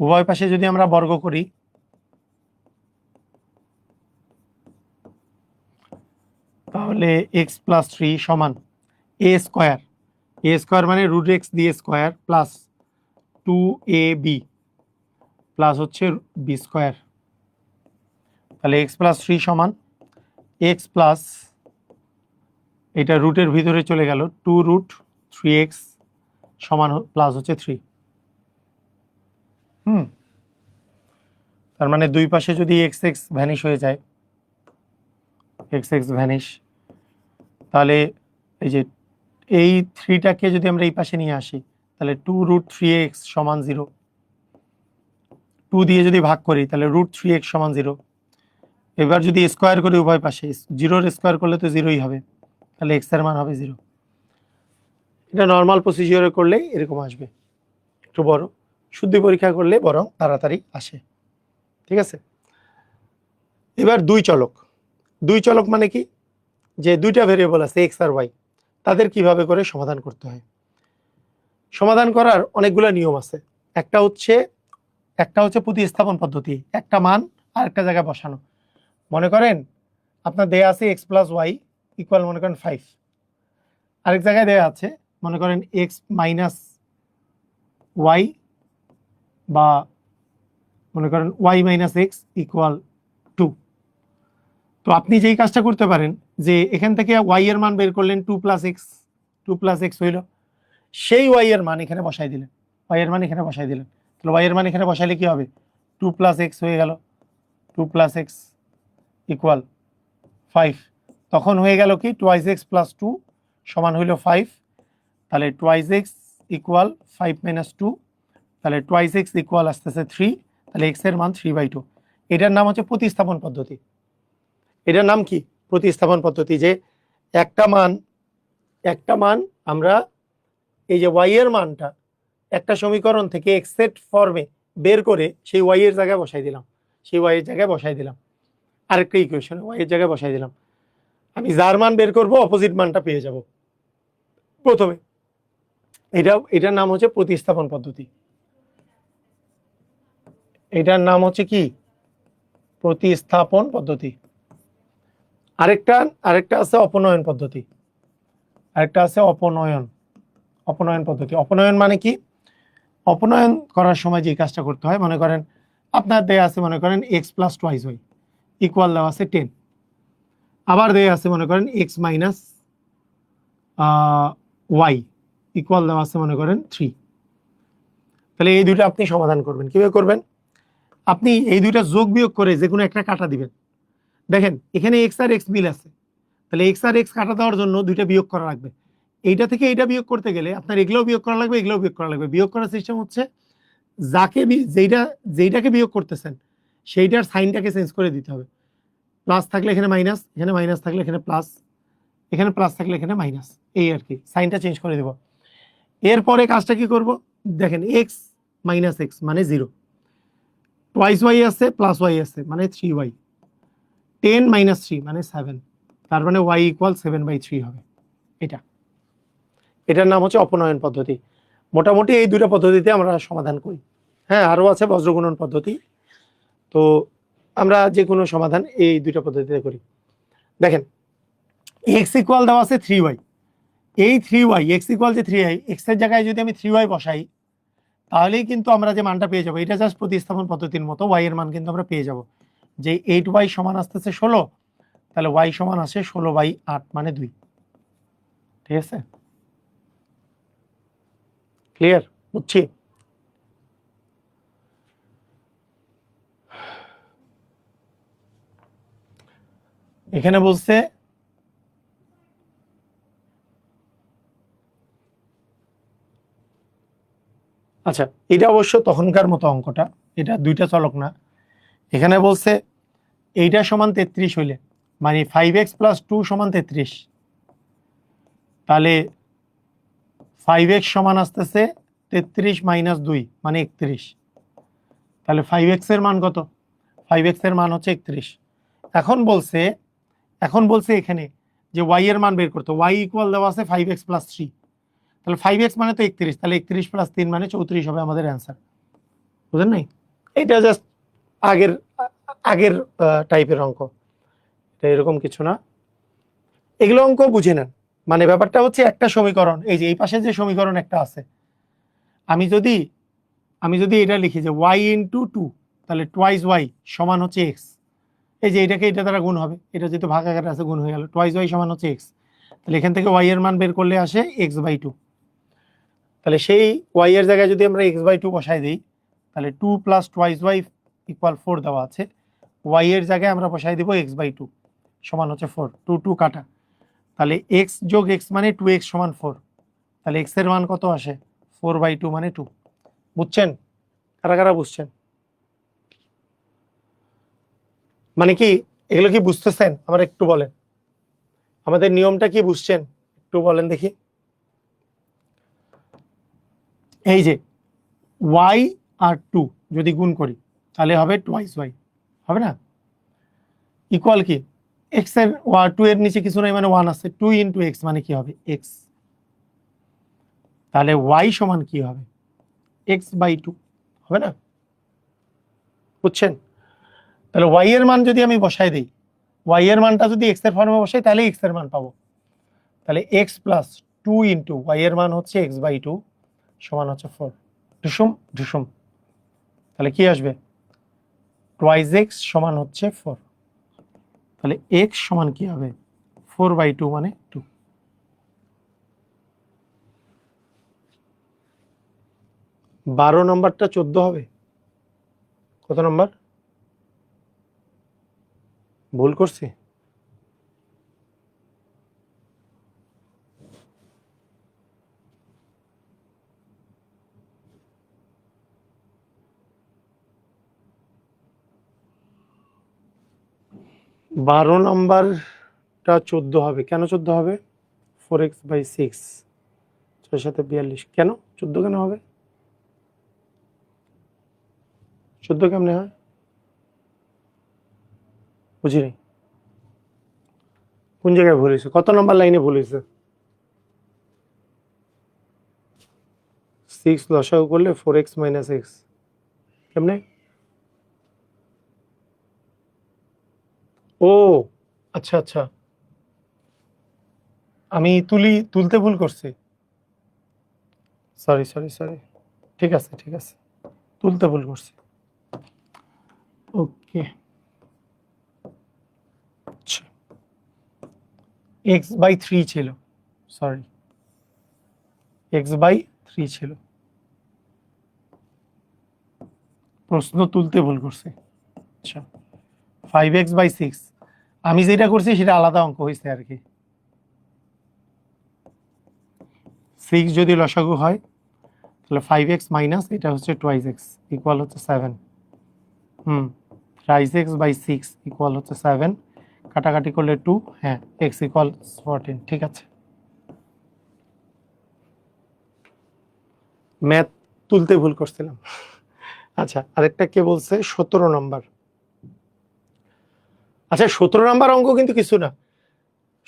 উভয় পাশে যদি আমরা বর্গ করি, তাহলে x + 3 সমান a স্কয়ার, a স্কয়ার মানে √x দিয়ে স্কয়ার প্লাস 2ab প্লাস হচ্ছে b স্কয়ার, তাহলে x + 3 সমান x প্লাস, এটা রুটের ভিতরে চলে গেল, 2√3x সমান প্লাস হচ্ছে 3। তার মানে দুই পাশে যদি x ভ্যানিশ হয়ে যায়, x ভ্যানিশ, তাহলে এই যে এই 3টাকে যদি আমরা এই পাশে নিয়ে আসি, তাহলে 2√3x সমান 0, 2 দিয়ে যদি ভাগ করি তাহলে √3x সমান 0। এবার যদি স্কোয়ার করি উভয় পাশে, 0-র স্কোয়ার করলে তো 0ই হবে, তাহলে x এর মান হবে 0। এটা নর্মাল প্রসিজিওরে করলে এরকম আসবে, একটু বড়, শুদ্ধি পরীক্ষা করলে বরং তাড়াতাড়ি আসে। ঠিক আছে? এবার দুই চলক মানে কি? যে দুইটা ভেরিয়েবল আছে x আর y, তাদের কিভাবে করে সমাধান করতে হয়। সমাধান করার অনেকগুলো নিয়ম আছে। একটা হচ্ছে প্রতিস্থাপন পদ্ধতি, একটা মান আর একটা জায়গায় বসানো। মনে করেন আপনার দেয়া আছে x + y = মনে করেন 5, আরেক জায়গায় দেয়া আছে মনে করেন x - y বা মনে করেন ওয়াই মাইনাস এক্স ইকুয়াল 2। তো আপনি যেই কাজটা করতে পারেন যে এখান থেকে ওয়াই এর মান বের করলেন 2 প্লাস এক্স হইল, সেই ওয়াই এর মান এখানে বসাই দিলেন, ওয়াই এর মান এখানে বসাই দিলেন। তাহলে ওয়াই এর মান এখানে বসাইলে কি হবে? 2 প্লাস এক্স হয়ে গেল, 2 প্লাস এক্স ইকুয়াল 5। তখন হয়ে গেল কি 2x+2 সমান হইল 5। তাহলে 2x ইকুয়াল 5 - 2, তাহলে 2x ইকুয়াল আসতেছে 3। তাহলে x এর মান 3/2। এটার নাম হচ্ছে প্রতিস্থাপন পদ্ধতি। এটার নাম কি? প্রতিস্থাপন পদ্ধতি। যে একটা মান আমরা এই যে y এর মানটা একটা সমীকরণ থেকে এক্স এর ফর্মে বের করে সেই y এর জায়গায় বসাই দিলাম, সেই y এর জায়গায় বসাই দিলাম, আরেকটা ইকুয়েশন y এর জায়গায় বসাই দিলাম। আমি যার মান বের করব অপোজিট মানটা পেয়ে যাব প্রথমে। এটার নাম হচ্ছে প্রতিস্থাপন পদ্ধতি। এটার নাম হচ্ছে কি? প্রতিস্থাপন পদ্ধতি। আরেকটা আছে অপনয়ন পদ্ধতি। আরেকটা আছে অপনয়ন পদ্ধতি। অপনয়ন মানে কি? অপনয়ন করার সময় যে কাজটা করতে হয়, মনে করেন আপনার দেয়া আছে মনে করেন x+2y ইকুয়াল দেওয়া আছে 10, আবার দেয়া আছে মনে করেন x মাইনাস ওয়াই ইকুয়াল দেওয়া আছে মনে করেন 3। তাহলে এই দুইটা আপনি সমাধান করবেন। কিভাবে করবেন? আপনি এই দুইটা যোগ বিয়োগ করে যে কোনো একটা কাটা দিবেন। দেখেন এখানে এক্স আর এক্স মিল আছে, তাহলে এক্স আর এক্স কাটা দেওয়ার জন্য দুইটা বিয়োগ করা লাগবে। এইটা থেকে এইটা বিয়োগ করতে গেলে আপনার এগুলোও বিয়োগ করা লাগবে, এগুলোও বিয়োগ করা লাগবে। বিয়োগ করার সিস্টেম হচ্ছে যেইটাকে বিয়োগ করতেছেন সেইটার সাইনটাকে চেঞ্জ করে দিতে হবে। প্লাস থাকলে এখানে মাইনাস, এখানে মাইনাস থাকলে এখানে প্লাস, এখানে প্লাস থাকলে এখানে মাইনাস, এই আর কি, সাইনটা চেঞ্জ করে দেব। এরপরে কাজটা কি করব? দেখেন এক্স মাইনাস এক্স মানে 0, টুয়াইস ওয়াই আছে প্লাস ওয়াই আছে মানে 3y, 10 - 3 মানে 7, তার মানে y ইকুয়াল 7/3 হবে। এটার নাম হচ্ছে অপনয়ন পদ্ধতি। মোটামুটি এই দুটো পদ্ধতিতে আমরা সমাধান করি। হ্যাঁ, আরও আছে বজ্রগুণন পদ্ধতি। তো আমরা যে কোনো সমাধান এই দুইটা পদ্ধতিতে করি। দেখেন এক্স ইকুয়াল দেওয়া আছে 3y, এই 3y এক্স ইকুয়াল যে 3y, এক্স এর জায়গায় যদি আমি 3y বসাই তাহলেই কিন্তু আমরা যে মানটা পেয়ে যাবো। এটা জাস্ট প্রতিস্থাপন পদ্ধতির মতো, y এর মান কিন্তু আমরা পেয়ে যাব যে 8y সমান আসতেছে 16, তাহলে y সমান আসে 16/8 মানে 2। ঠিক আছে, ক্লিয়ার? বুঝছি? এখানে বলছে আচ্ছা, এটা অবশ্য তখনকার মতো অঙ্কটা, এটা দুইটা চলক না। এখানে বলছে এইটা সমান 33 হইলে, মানে 5x+2 সমান 33, তাহলে 5x সমান আসতেছে 33 - 2 মানে 31। তাহলে 5x এর মান কত? 5x এর মান হচ্ছে 31। এখন বলছে এখানে যে y এর মান বের করতে। y ইকুয়াল দেওয়া আছে 5x+3, তাহলে 5x মানে তো 31, তাহলে 31 + 3 মানে 34 হবে আমাদের অ্যান্সার। বুঝলেন নাই? এটা জাস্ট আগের আগের টাইপের অঙ্ক, এটা এরকম কিছু না। এগুলো অঙ্ক বুঝে নেন। মানে ব্যাপারটা হচ্ছে একটা সমীকরণ, এই যে এই পাশে যে সমীকরণ একটা আছে, আমি যদি এটা লিখি যে y × 2, তাহলে টুয়াইস y সমান হচ্ছে x। এই যে এটাকে এটা দ্বারা গুণ হবে, এটা যেহেতু ভাগ আকারে আছে গুণ হয়ে গেল, টুয়াইস y সমান হচ্ছে x। তাহলে এখান থেকে y এর মান বের করলে আসে x/2। তাহলে সেই y এর জায়গায় যদি আমরা x/2 বসাই দিই, তাহলে 2 + টুয়াইস y ইকুয়াল 4 দেওয়া আছে, y এর জায়গায় আমরা বসাই দিব x/2 সমান হচ্ছে 4, 2 2 কাটা, তাহলে x যোগ x মানে 2x সমান 4। তাহলে x এর মান কত আসে? 4/2 মানে 2। বুঝছেন? কারা কারা বুঝছেন? মানে কি এগুলো কি বুঝতেছেন? আমার একটু বলেন, আমাদের নিয়মটা কি বুঝছেন? একটু বলেন দেখি। এই যে y আর 2 যদি গুণ করি তাহলে হবে টুয়াইস y, হবে না? ইকুয়াল কি x এর 2 এর নিচে কিছু নাই মানে 1 আছে, 2 × x মানে কি হবে? x। তাহলে y সমান কি হবে? x/2 হবে না? বুঝছেন? তাহলে y এর মান যদি আমি বসাই দিই, y এর মানটা যদি x এর ফর্মে বসাই তাহলে x এর মান পাবো। তাহলে x + 2 × y এর মান হচ্ছে x/2 সমান হচ্ছে 4। ঢুসুম ঢুসুম, তাহলে কি আসবে? টোয়াইজ এক্স সমান হচ্ছে 4, তাহলে এক্স সমান কি হবে 4/2 মানে 2। বারো নম্বরটা 14 হবে, কত নম্বর ভুল করছি? বারো নম্বরটা 14 হবে, কেন 14 হবে? 4x/6, 6 সাথে 42, কেন 14 কেন হবে? 14 কেমনে হয় বুঝিনি, কোন জায়গায় ভুল হয়েছে, কত নম্বর লাইনে ভুল হয়েছে? 6 লসাগু করলে 4x - x, কেমনে? ও আচ্ছা আচ্ছা, আমি তুলতে ভুল করছি, সরি সরি সরি, ঠিক আছে ঠিক আছে, তুলতে ভুল করছি। ওকে, আচ্ছা x/3 ছিল, সরি x/3 ছিল, প্রশ্ন তুলতে ভুল করছি। আচ্ছা 5x/6, আমি যেটা করছি সেটা আলাদা অঙ্ক হয়েছে আর কি। 6 যদি লসাগু হয় তাহলে 5x মাইনাস এটা হচ্ছে টোয়াইজ এক্স ইকুয়াল হচ্ছে 7। থ্রাইস x/6 ইকুয়াল হচ্ছে 7, কাটাকাটি করলে 2, হ্যাঁ x ইকুয়াল 14, ঠিক আছে। ম্যাথ তুলতে ভুল করছিলাম। আচ্ছা আরেকটা কে বলছে 17 নম্বর। আচ্ছা 17 নম্বর অঙ্ক কিন্তু কিছু না,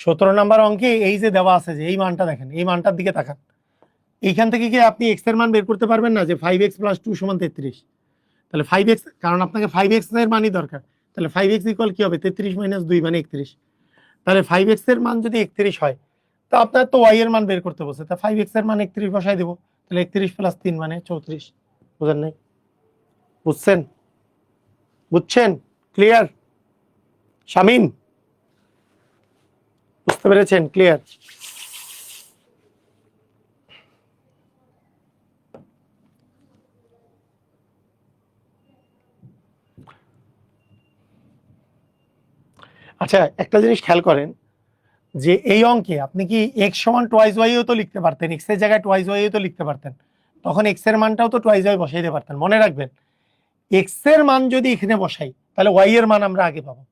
17 নম্বর অঙ্কে এই যে দেওয়া আছে যে এই মানটা দেখেন, এই মানটার দিকে তাকান, এইখান থেকে কি আপনি এক্স এর মান বের করতে পারবেন না যে 5x + 2 = 33? তাহলে 5x, কারণ আপনাকে 5x এর মানই দরকার, তাহলে 5x ইকুয়াল কি হবে 33 - 2 মানে 31। তাহলে 5x এর মান যদি 31 হয়, তো আপনার তো y এর মান বের করতে বলছে, তা 5x এর মান 31 বসাই দেবো, তাহলে 31 + 3 মানে 34। বুঝেন নাই? বুঝছেন? বুঝছেন? ক্লিয়ার? শামিন বুঝতে পেরেছেন? ক্লিয়ার? আচ্ছা একটা জিনিস খেয়াল করেন যে এই অঙ্কে আপনি কি x সমান টোয়াইজ ওয়াইও তো লিখতে পারতেন, x এর জায়গায় টোয়াইজ ওয়াইও তো লিখতে পারতেন, তখন x এর মানটাও তো টোয়াইজ ওয়াই বসাইতে পারতেন। মনে রাখবেন x এর মান যদি এখানে বসাই তাহলে y এর মান আমরা আগে পাবো,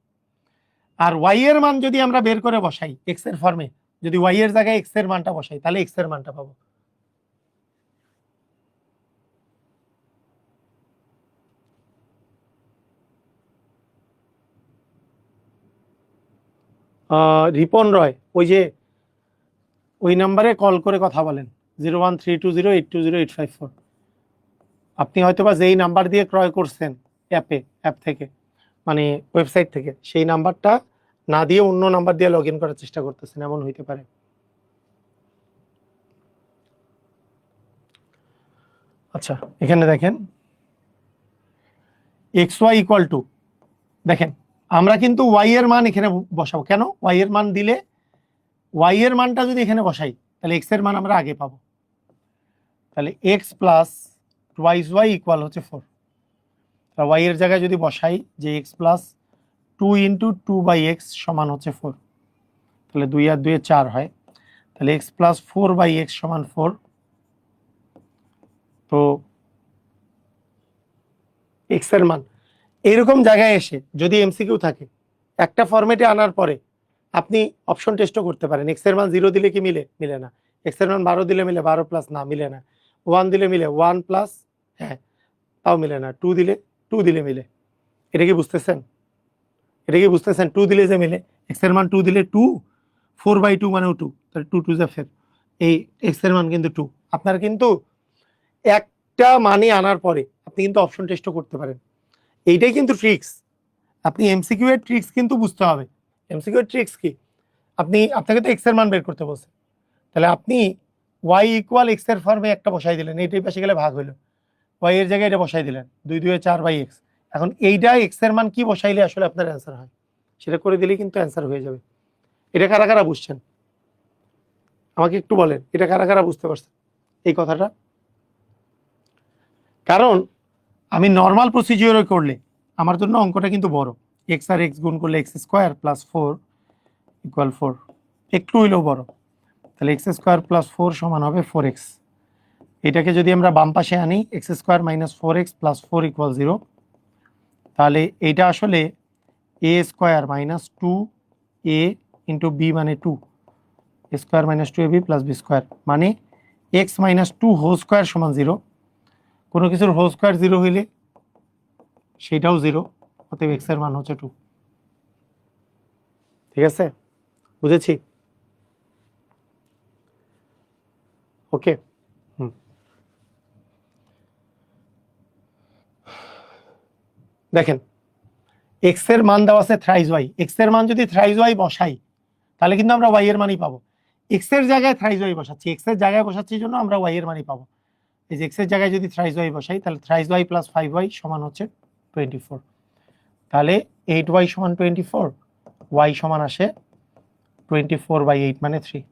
আর y এর মান যদি আমরা বের করে বসাই x এর ফর্মে, যদি y এর জায়গায় x এর মানটা বসাই তাহলে x এর মানটা পাবো। রিপন রয় ওই যে ওই নাম্বারে কল করে কথা বলেন 01320820854। আপনি হয়তোবা যেই নাম্বার দিয়ে ক্রয় করছেন অ্যাপ থেকে, মানে ওয়েবসাইট থেকে, সেই নাম্বারটা না দিয়ে অন্য নাম্বার দিয়ে লগ ইন করার চেষ্টা করতেছেন, এমন হইতে পারে। আচ্ছা এখানে দেখেন xy = দেখেন আমরা কিন্তু y এর মান এখানে বসাবো, কেন y এর মান দিলে y এর মানটা যদি এখানে বসাই তাহলে x এর মান আমরা আগে পাবো, তাহলে x + 2y = হচ্ছে 4। তাহলে y এর জায়গায় যদি বসাই যে x + 2 × 2/x সমান হচ্ছে 4, তাহলে 2 আর 2 4 হয়, তাহলে x + 4/x সমান 4। তো x এর মান এইরকম জায়গায় এসে যদি এমসিকিউ থাকে একটা ফরম্যাটে আনার পরে আপনি অপশন টেস্টও করতে পারেন। x এর মান 0 দিলে কি মিলে? মিলে না। x এর মান 12 দিলে মিলে, 12 + না মিলে না। 1 দিলে মিলে, 1 +, হ্যাঁ তাও মিলে না। 2 দিলে, 2 দিলে মিলে। এটা কি বুঝতেছেন? এটা কি বুঝতেছেন? 2 দিলে যে মিলে, x এর মান 2 দিলে 2, 4/2 মানেও 2, তাহলে 2 2 যা 4, এই x এর মান কিন্তু 2। আপনার কিন্তু একটা মানে আনার পরে আপনি কিন্তু অপশন টেস্টও করতে পারেন। এইটাই কিন্তু ট্রিক্স। আপনি এমসিকিউ এর ট্রিক্স কিন্তু বুঝতে হবে। এমসিকিউ এর ট্রিক্স কি? আপনাকে তো x এর মান বের করতে বলছে, তাহলে আপনি y = x এর ফর্মে একটা বসাই দিলেন, এইটাই পাশে গেলে ভাগ হইলো, y এর জায়গায় এটা বসাই দিলেন 2 2 4/x, এখন এইটা এক্স এর মান কি বসাইলে আসলে আপনার অ্যান্সার হয় সেটা করে দিলেই কিন্তু অ্যান্সার হয়ে যাবে। এটা কারা কারা বুঝছেন আমাকে একটু বলেন, এটা কারা কারা বুঝতে পারছেন এই কথাটা? কারণ আমি নর্মাল প্রসিজিওরে করলে আমার জন্য অঙ্কটা কিন্তু বড়, এক্স আর এক্স গুণ করলে এক্স স্কোয়ার প্লাস 4 ইকুয়াল 4, একটু হইলেও বড়। তাহলে এক্স স্কোয়ার প্লাস 4 সমান হবে 4x। এটাকে যদি আমরা বাম পাশে আনি X square minus 4x plus 4 equal 0, তাহলে এইটা আসলে A square minus 2a into B মানে 2, square minus 2ab plus B square মানে এক্স মাইনাস 2 হোল স্কোয়ার সমান 0। কোনো কিছুর হোল স্কোয়ার 0 হইলে সেটাও 0, অতএব এক্স এর মান হচ্ছে 2। ঠিক আছে, বুঝেছি? ওকে, দেখেন এক্স এর মান দেওয়া আছে থ্রাইস ওয়াই, এক্স এর মান যদি থ্রাইস ওয়াই বসাই তাহলে কিন্তু আমরা ওয়াই এর মানই পাবো। এক্স এর জায়গায় থ্রাইস ওয়াই বসাচ্ছি, এক্স এর জায়গায় বসাচ্ছি জন্য আমরা ওয়াই এর মানই পাবো। এই যে এক্স এর জায়গায় যদি থ্রাইস ওয়াই বসাই তাহলে থ্রাইস ওয়াই প্লাস 5y সমান হচ্ছে 24। তাহলে 8y সমান 24, ওয়াই সমান আসে 24/8 মানে 3।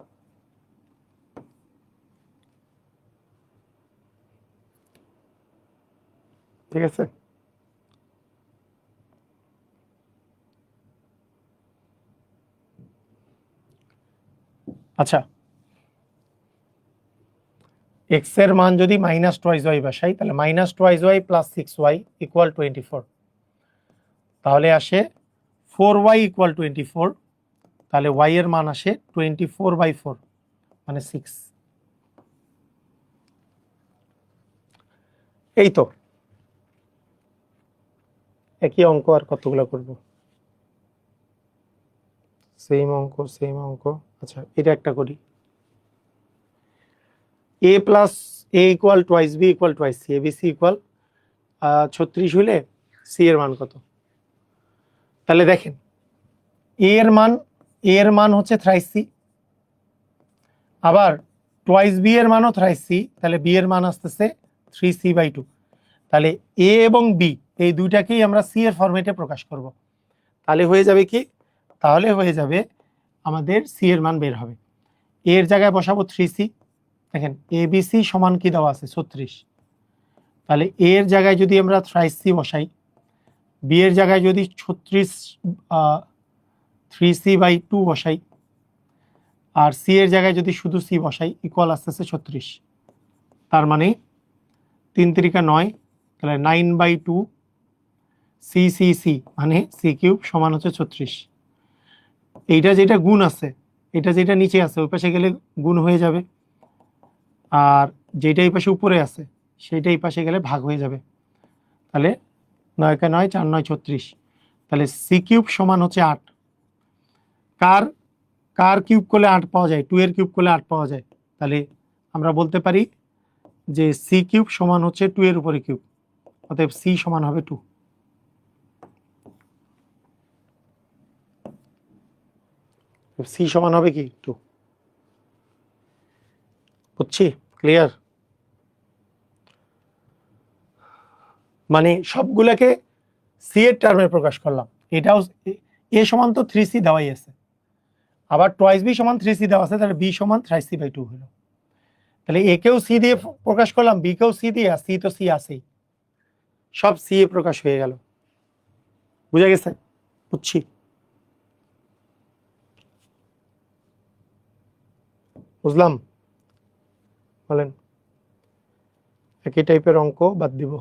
ঠিক আছে, আচ্ছা এক্স এর মান যদি মাইনাস টোয়াইস ওয়াই বসাই তাহলে minus twice y plus 6y equal 24, তাহলে আসে 4y ইকুয়াল 24। তাহলে y এর মান আসে 24/4 মানে 6। এই তো একই অঙ্ক আর কতগুলো করব, সেম অঙ্ক সেম অঙ্ক। আচ্ছা এটা একটা করি, a plus a equal twice b equal twice c, abc equal 36 হলে c এর মান কত? তাহলে দেখেন a এর মান হচ্ছে থ্রাইস c, আবার টোয়াইস b এর মানও থ্রাইস c, তাহলে b এর মান আসতেছে 3c/2। তাহলে a এবং b এই দুইটাকেই আমরা c এর ফরম্যাটে প্রকাশ করব। তাহলে হয়ে যাবে কি, তাহলে হয়ে যাবে আমাদের c এর মান বের হবে। a এর জায়গায় বসাবো 3c, দেখেন abc সমান কি দেওয়া আছে 36, তাহলে a এর জায়গায় যদি আমরা থ্রাইস c বসাই, b এর জায়গায় যদি 3c/2 বসাই, আর c এর জায়গায় যদি শুধু c বসাই ইকুয়াল আসতেছে 36। তার মানে 3 3 9, তাহলে 9/2 c মানে c³ সমান হচ্ছে 36। এইটা যেটা গুণ আছে, এটা যেটা নিচে আছে ওই পাশে গেলে গুণ হয়ে যাবে, আর যেটা এই পাশে উপরে আছে সেইটা এই পাশে গেলে ভাগ হয়ে যাবে। তাহলে 9 × 9 4 9 36, তাহলে c³ সমান হচ্ছে 8। কার কার কিউব করলে 8 পাওয়া যায়? 2 এর কিউব করলে 8 পাওয়া যায়। তাহলে আমরা বলতে পারি যে c³ সমান হচ্ছে 2 এর উপরে কিউব, অতএব c সমান হবে 2। c সমান হবে কি 2। বুঝছি, ক্লিয়ার? মানে সবগুলোকে সি এর টার্মে প্রকাশ করলাম। এটাও এ সমান তো 3c দেওয়াই আছে, আবার টোয়াইস বি সমান 3c দেওয়া আছে, তাহলে বি সমান 3c/2 হলো। তাহলে এ কেও সি দিয়ে প্রকাশ করলাম, বি কেও সি দিয়ে, আর সি তো সি আছেই, সব সি এ প্রকাশ হয়ে গেল। বুঝা গেছে? বুঝছি, বুঝলাম, বলেন একই টাইপের অঙ্ক বাদ দিব।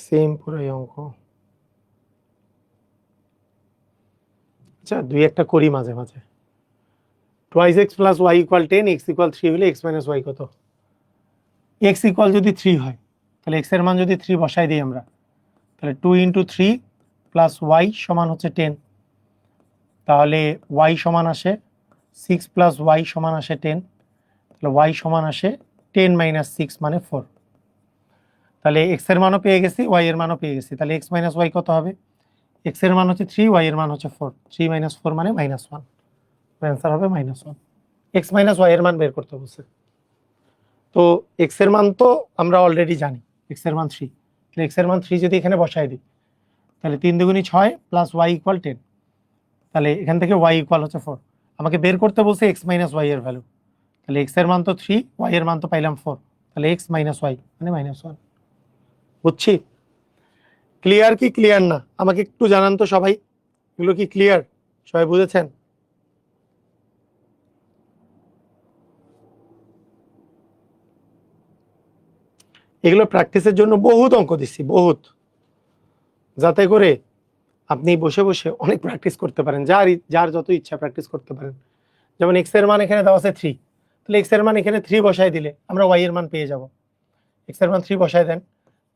সেম পুরাই অঙ্ক। আচ্ছা দুই একটা করি মাঝে মাঝে। Twice x plus y equal 10, x equal 3 হলে এক্স মাইনাস ওয়াই কত? এক্স ইকুয়াল যদি 3 হয় তাহলে এক্স এর মান যদি 3 বসাই দিই আমরা, তাহলে 2 × 3 প্লাস ওয়াই সমান হচ্ছে 10, তাহলে ওয়াই সমান আসে 6 প্লাস ওয়াই সমান আসে 10, তাহলে ওয়াই সমান আসে 10 - 6 মানে 4। তাহলে এক্স এর মানও পেয়ে গেছি, ওয়াই এর মানও পেয়ে গেছি, তাহলে এক্স মাইনাস ওয়াই কত হবে? এক্স এর মান হচ্ছে 3, ওয়াই এর মান হচ্ছে 4, 3 - 4 মানে -1, অ্যান্সার হবে -1। এক্স মাইনাস ওয়াই এর মান বের করতে বলছে। তো এক্স এর মান তো আমরা অলরেডি জানি, এক্স এর মান 3, তাহলে এক্স এর মান 3 যদি এখানে বসাই দিই, তাহলে 3 দুগুণী 6 প্লাস ওয়াই ইকুয়াল 10, তাহলে এখান থেকে ওয়াই ইকুয়াল হচ্ছে 4। আমাকে বের করতে বলছে এক্স মাইনাস ওয়াই এর ভ্যালু, তাহলে এক্স এর মান তো 3, ওয়াই এর মান তো পাইলাম 4, তাহলে এক্স মাইনাস ওয়াই মানে -1। বুঝছি? ক্লিয়ার কি ক্লিয়ার না আমাকে একটু জানান তো সবাই, এগুলো কি ক্লিয়ার? সবাই বুঝেছেন? এগুলো প্র্যাকটিসের জন্য বহুত অঙ্ক দিচ্ছি, বহুত, যাতে করে আপনি বসে বসে অনেক প্র্যাকটিস করতে পারেন, যার যত ইচ্ছা প্র্যাকটিস করতে পারেন। যেমন এক্স এর মান এখানে দেওয়া আছে 3, তাহলে এক্স এর মান এখানে 3 বসাই দিলে আমরা ওয়াই এর মান পেয়ে যাব। এক্স এর মান 3 বসাই দেন,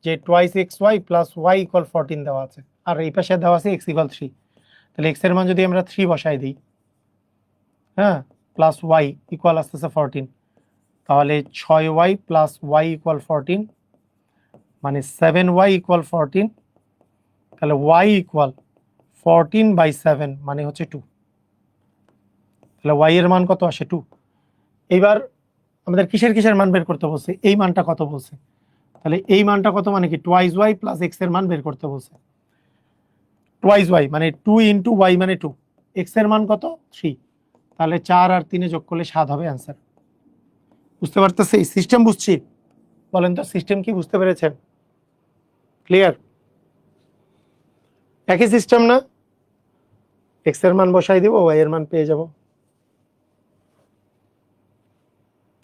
যে twice x y plus y equal 14 দেওয়া আছে, আর এই পাশে দেওয়া আছে এক্স ইকুয়াল 3, তাহলে এক্স এর মান যদি আমরা 3 বসাই দিই, হ্যাঁ, প্লাস ওয়াই ইকুয়াল আসতেছে 14, তাহলে 6y প্লাস ওয়াই ইকুয়াল 14 মানে 7y ইকুয়াল 14, তাহলে y ইকুয়াল 14/7 মানে হচ্ছে 2, তাহলে y এর মান কত আসে 2। এইবার আমাদের কিসের মান বের করতে বলছে, এই মানটা কত বলছে, তাহলে এই মানটা কত মানে কি টোয়াইস ওয়াই প্লাস এক্স এর মান বের করতে বলছে। টোয়াইস ওয়াই মানে 2 ইন্টু ওয়াই মানে 2, এক্স এর মান কত 3, তাহলে 4 আর 3 যোগ করলে 7 হবে অ্যান্সার। বুঝতে পারতেছি? সিস্টেম বুঝছি? বলেন তো সিস্টেম কি বুঝতে পেরেছেন? ক্লিয়ার? একই সিস্টেম না? এক্স এর মান বসাই দিব, ওয়াই এর মান পেয়ে যাব,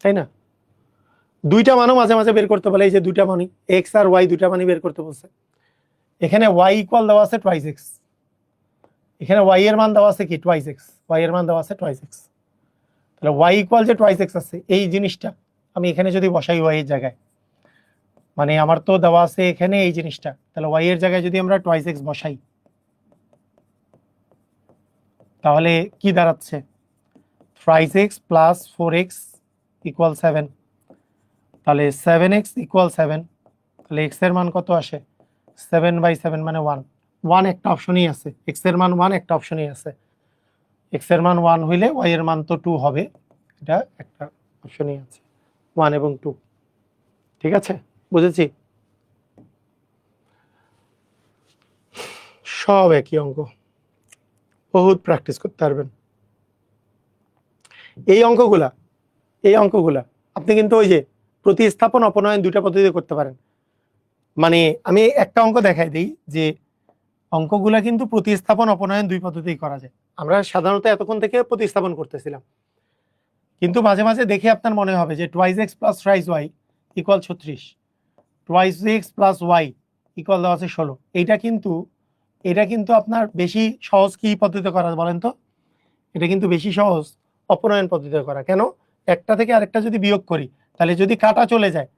তাই না? দুইটা মানও মাঝে মাঝে বের করতে বলে, এই যে দুইটা মানই এক্স আর ওয়াই, দুইটা মানই বের করতে বলছে। এখানে ওয়াই ইকুয়াল দেওয়া আছে টোয়াইস এক্স, এখানে ওয়াই এর মান দেওয়া আছে কি টোয়াইস এক্স, ওয়াই এর মান দেওয়া আছে টোয়াইস এক্স, তাহলে ওয়াই ইকুয়াল যে টোয়াইস এক্স আছে এই জিনিসটা আমি এখানে যদি বসাই ওয়াই এর জায়গায়, মানে আমার তো দেওয়া আছে এখানে এই জিনিসটা, তাহলে ওয়াই এর জায়গায় যদি আমরা টোয়াইস এক্স বসাই, তাহলে কি দাঁড়াচ্ছে, thrice x plus 4x equal 7, তাহলে 7x ইকুয়াল 7, তাহলে এক্স এর মান কত আসে 7/7 মানে 1, 1 একটা অপশনই আছে, এক্স এর মান 1 একটা অপশনই আছে, এক্স এর মান 1 হইলে ওয়াই এর মান তো 2 হবে, এটা একটা অপশনই আছে 1 এবং 2। ঠিক আছে, বুঝেছি? সব একই অঙ্ক, বহুত প্র্যাকটিস করতে পারবেন এই অঙ্কগুলা। এই অঙ্কগুলা আপনি কিন্তু ওই যে প্রতিস্থাপন অপনয়ন দুইটা পদ্ধতিতে করতে পারেন। মানে আমি একটা অঙ্ক দেখাই দিই যে অঙ্কগুলা কিন্তু প্রতিস্থাপন অপনয়ন দুই পদ্ধতিতেই করা যায়। আমরা সাধারণত এতক্ষণ থেকে প্রতিস্থাপন করতেছিলাম, কিন্তু মাঝে মাঝে দেখে আপনার মনে হবে যে twice x plus thrice y equal 36, twice x plus y equal দেওয়া আছে 16। এটা কিন্তু আপনার বেশি সহজ কি পদ্ধতিতে করা বলেন তো? এটা কিন্তু বেশি সহজ অপনয়ন পদ্ধতিতে করা। কেন? একটা থেকে আরেকটা যদি বিয়োগ করি, তাহলে যদি কাটা চলে যায়,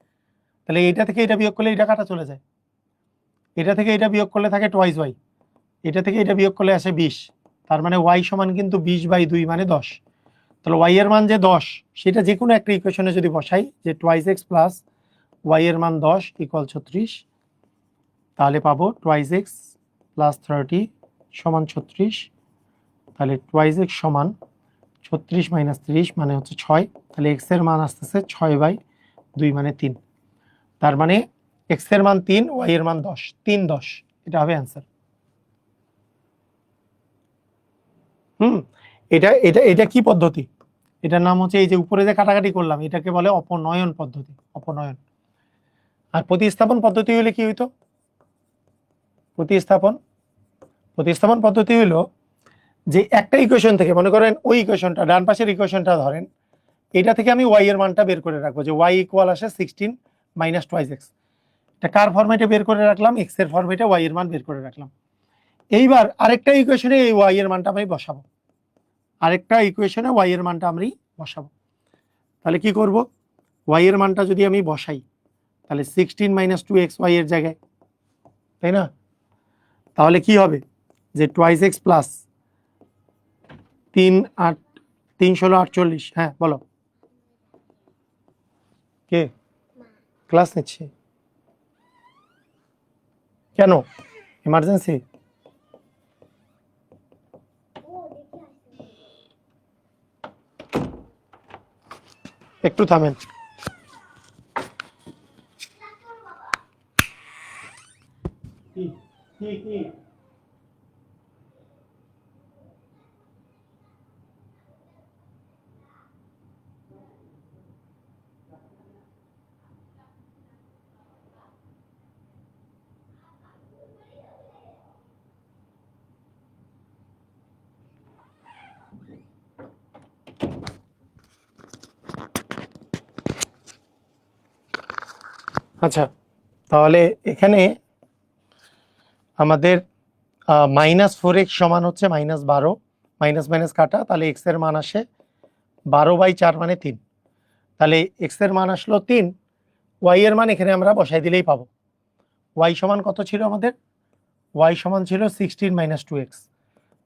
তাহলে এইটা থেকে এটা বিয়োগ করলে এটা কাটা চলে যায়, এটা থেকে এটা বিয়োগ করলে থাকে টোয়াইস ওয়াই, এটা থেকে এটা বিয়োগ করলে আসে 20, তার মানে ওয়াই সমান কিন্তু 20/2 মানে 10। তাহলে ওয়াই এর মান যে 10, সেটা যে কোনো একটা ইকুয়েশনে যদি বসাই যে টোয়াইস এক্স প্লাস ওয়াই এর মান 10 ইকুয়াল 36, তাহলে পাবো টোয়াইস এক্স প্লাস 30 সমান 36, তাহলে টোয়াইস এক্স সমান 36 - 30 মানে হচ্ছে 6, তাহলে এক্স এর মান আসতেছে 6/2 মানে 3, তার মানে এক্স এর মান 3, ওয়াই এর মান 10, 3 10, এটা হবে অ্যান্সার। এটা এটা এটা কি পদ্ধতি? এটার নাম হচ্ছে এই যে উপরে যে কাটাকাটি করলাম এটাকে বলে অপনয়ন পদ্ধতি, অপনয়ন। আর প্রতিস্থাপন পদ্ধতি হলে কি হইতো? প্রতিস্থাপন প্রতিস্থাপন পদ্ধতি হলো যে একটা ইকুয়েশন থেকে, মনে করেন ওই ইকুয়েশনটা ডান পাশের ইকুয়েশনটা ধরেন, এটা থেকে আমি ওয়াই এর মানটা বের করে রাখবো যে ওয়াই ইকুয়াল আসে 16 মাইনাস টোয়াইস এক্স। এটা কার ফরম্যাটে বের করে রাখলাম? এক্স এর ফরম্যাটে ওয়াই এর মান বের করে রাখলাম। এইবার আরেকটা ইকুয়েশনে এই ওয়াই এর মানটা আমি বসাবো, আরেকটা ইকুয়েশনে ওয়াই এর মানটা আমি বসাবো। তাহলে কি করব? ওয়াই এর মানটা যদি আমি বসাই, তাহলে 16 - 2x ওয়াই এর জায়গায়, তাই না? তাহলে কি হবে যে টোয়াইস এক্স প্লাস 3 8 3 16 48। হ্যাঁ বলো, কে ক্লাস নিচ্ছে? কেন? এমার্জেন্সি? একটু থামেন। আচ্ছা, তাহলে এখানে আমাদের -4x সমান হচ্ছে -12, মাইনাস মাইনাস কাটা, তাহলে এক্স এর মান আসে 12/4 মানে 3। তাহলে এক্স এর মান আসলো 3, ওয়াই এর মান এখানে আমরা বসাই দিলেই পাবো। ওয়াই সমান কত ছিল আমাদের? ওয়াই সমান ছিল 16 - 2x।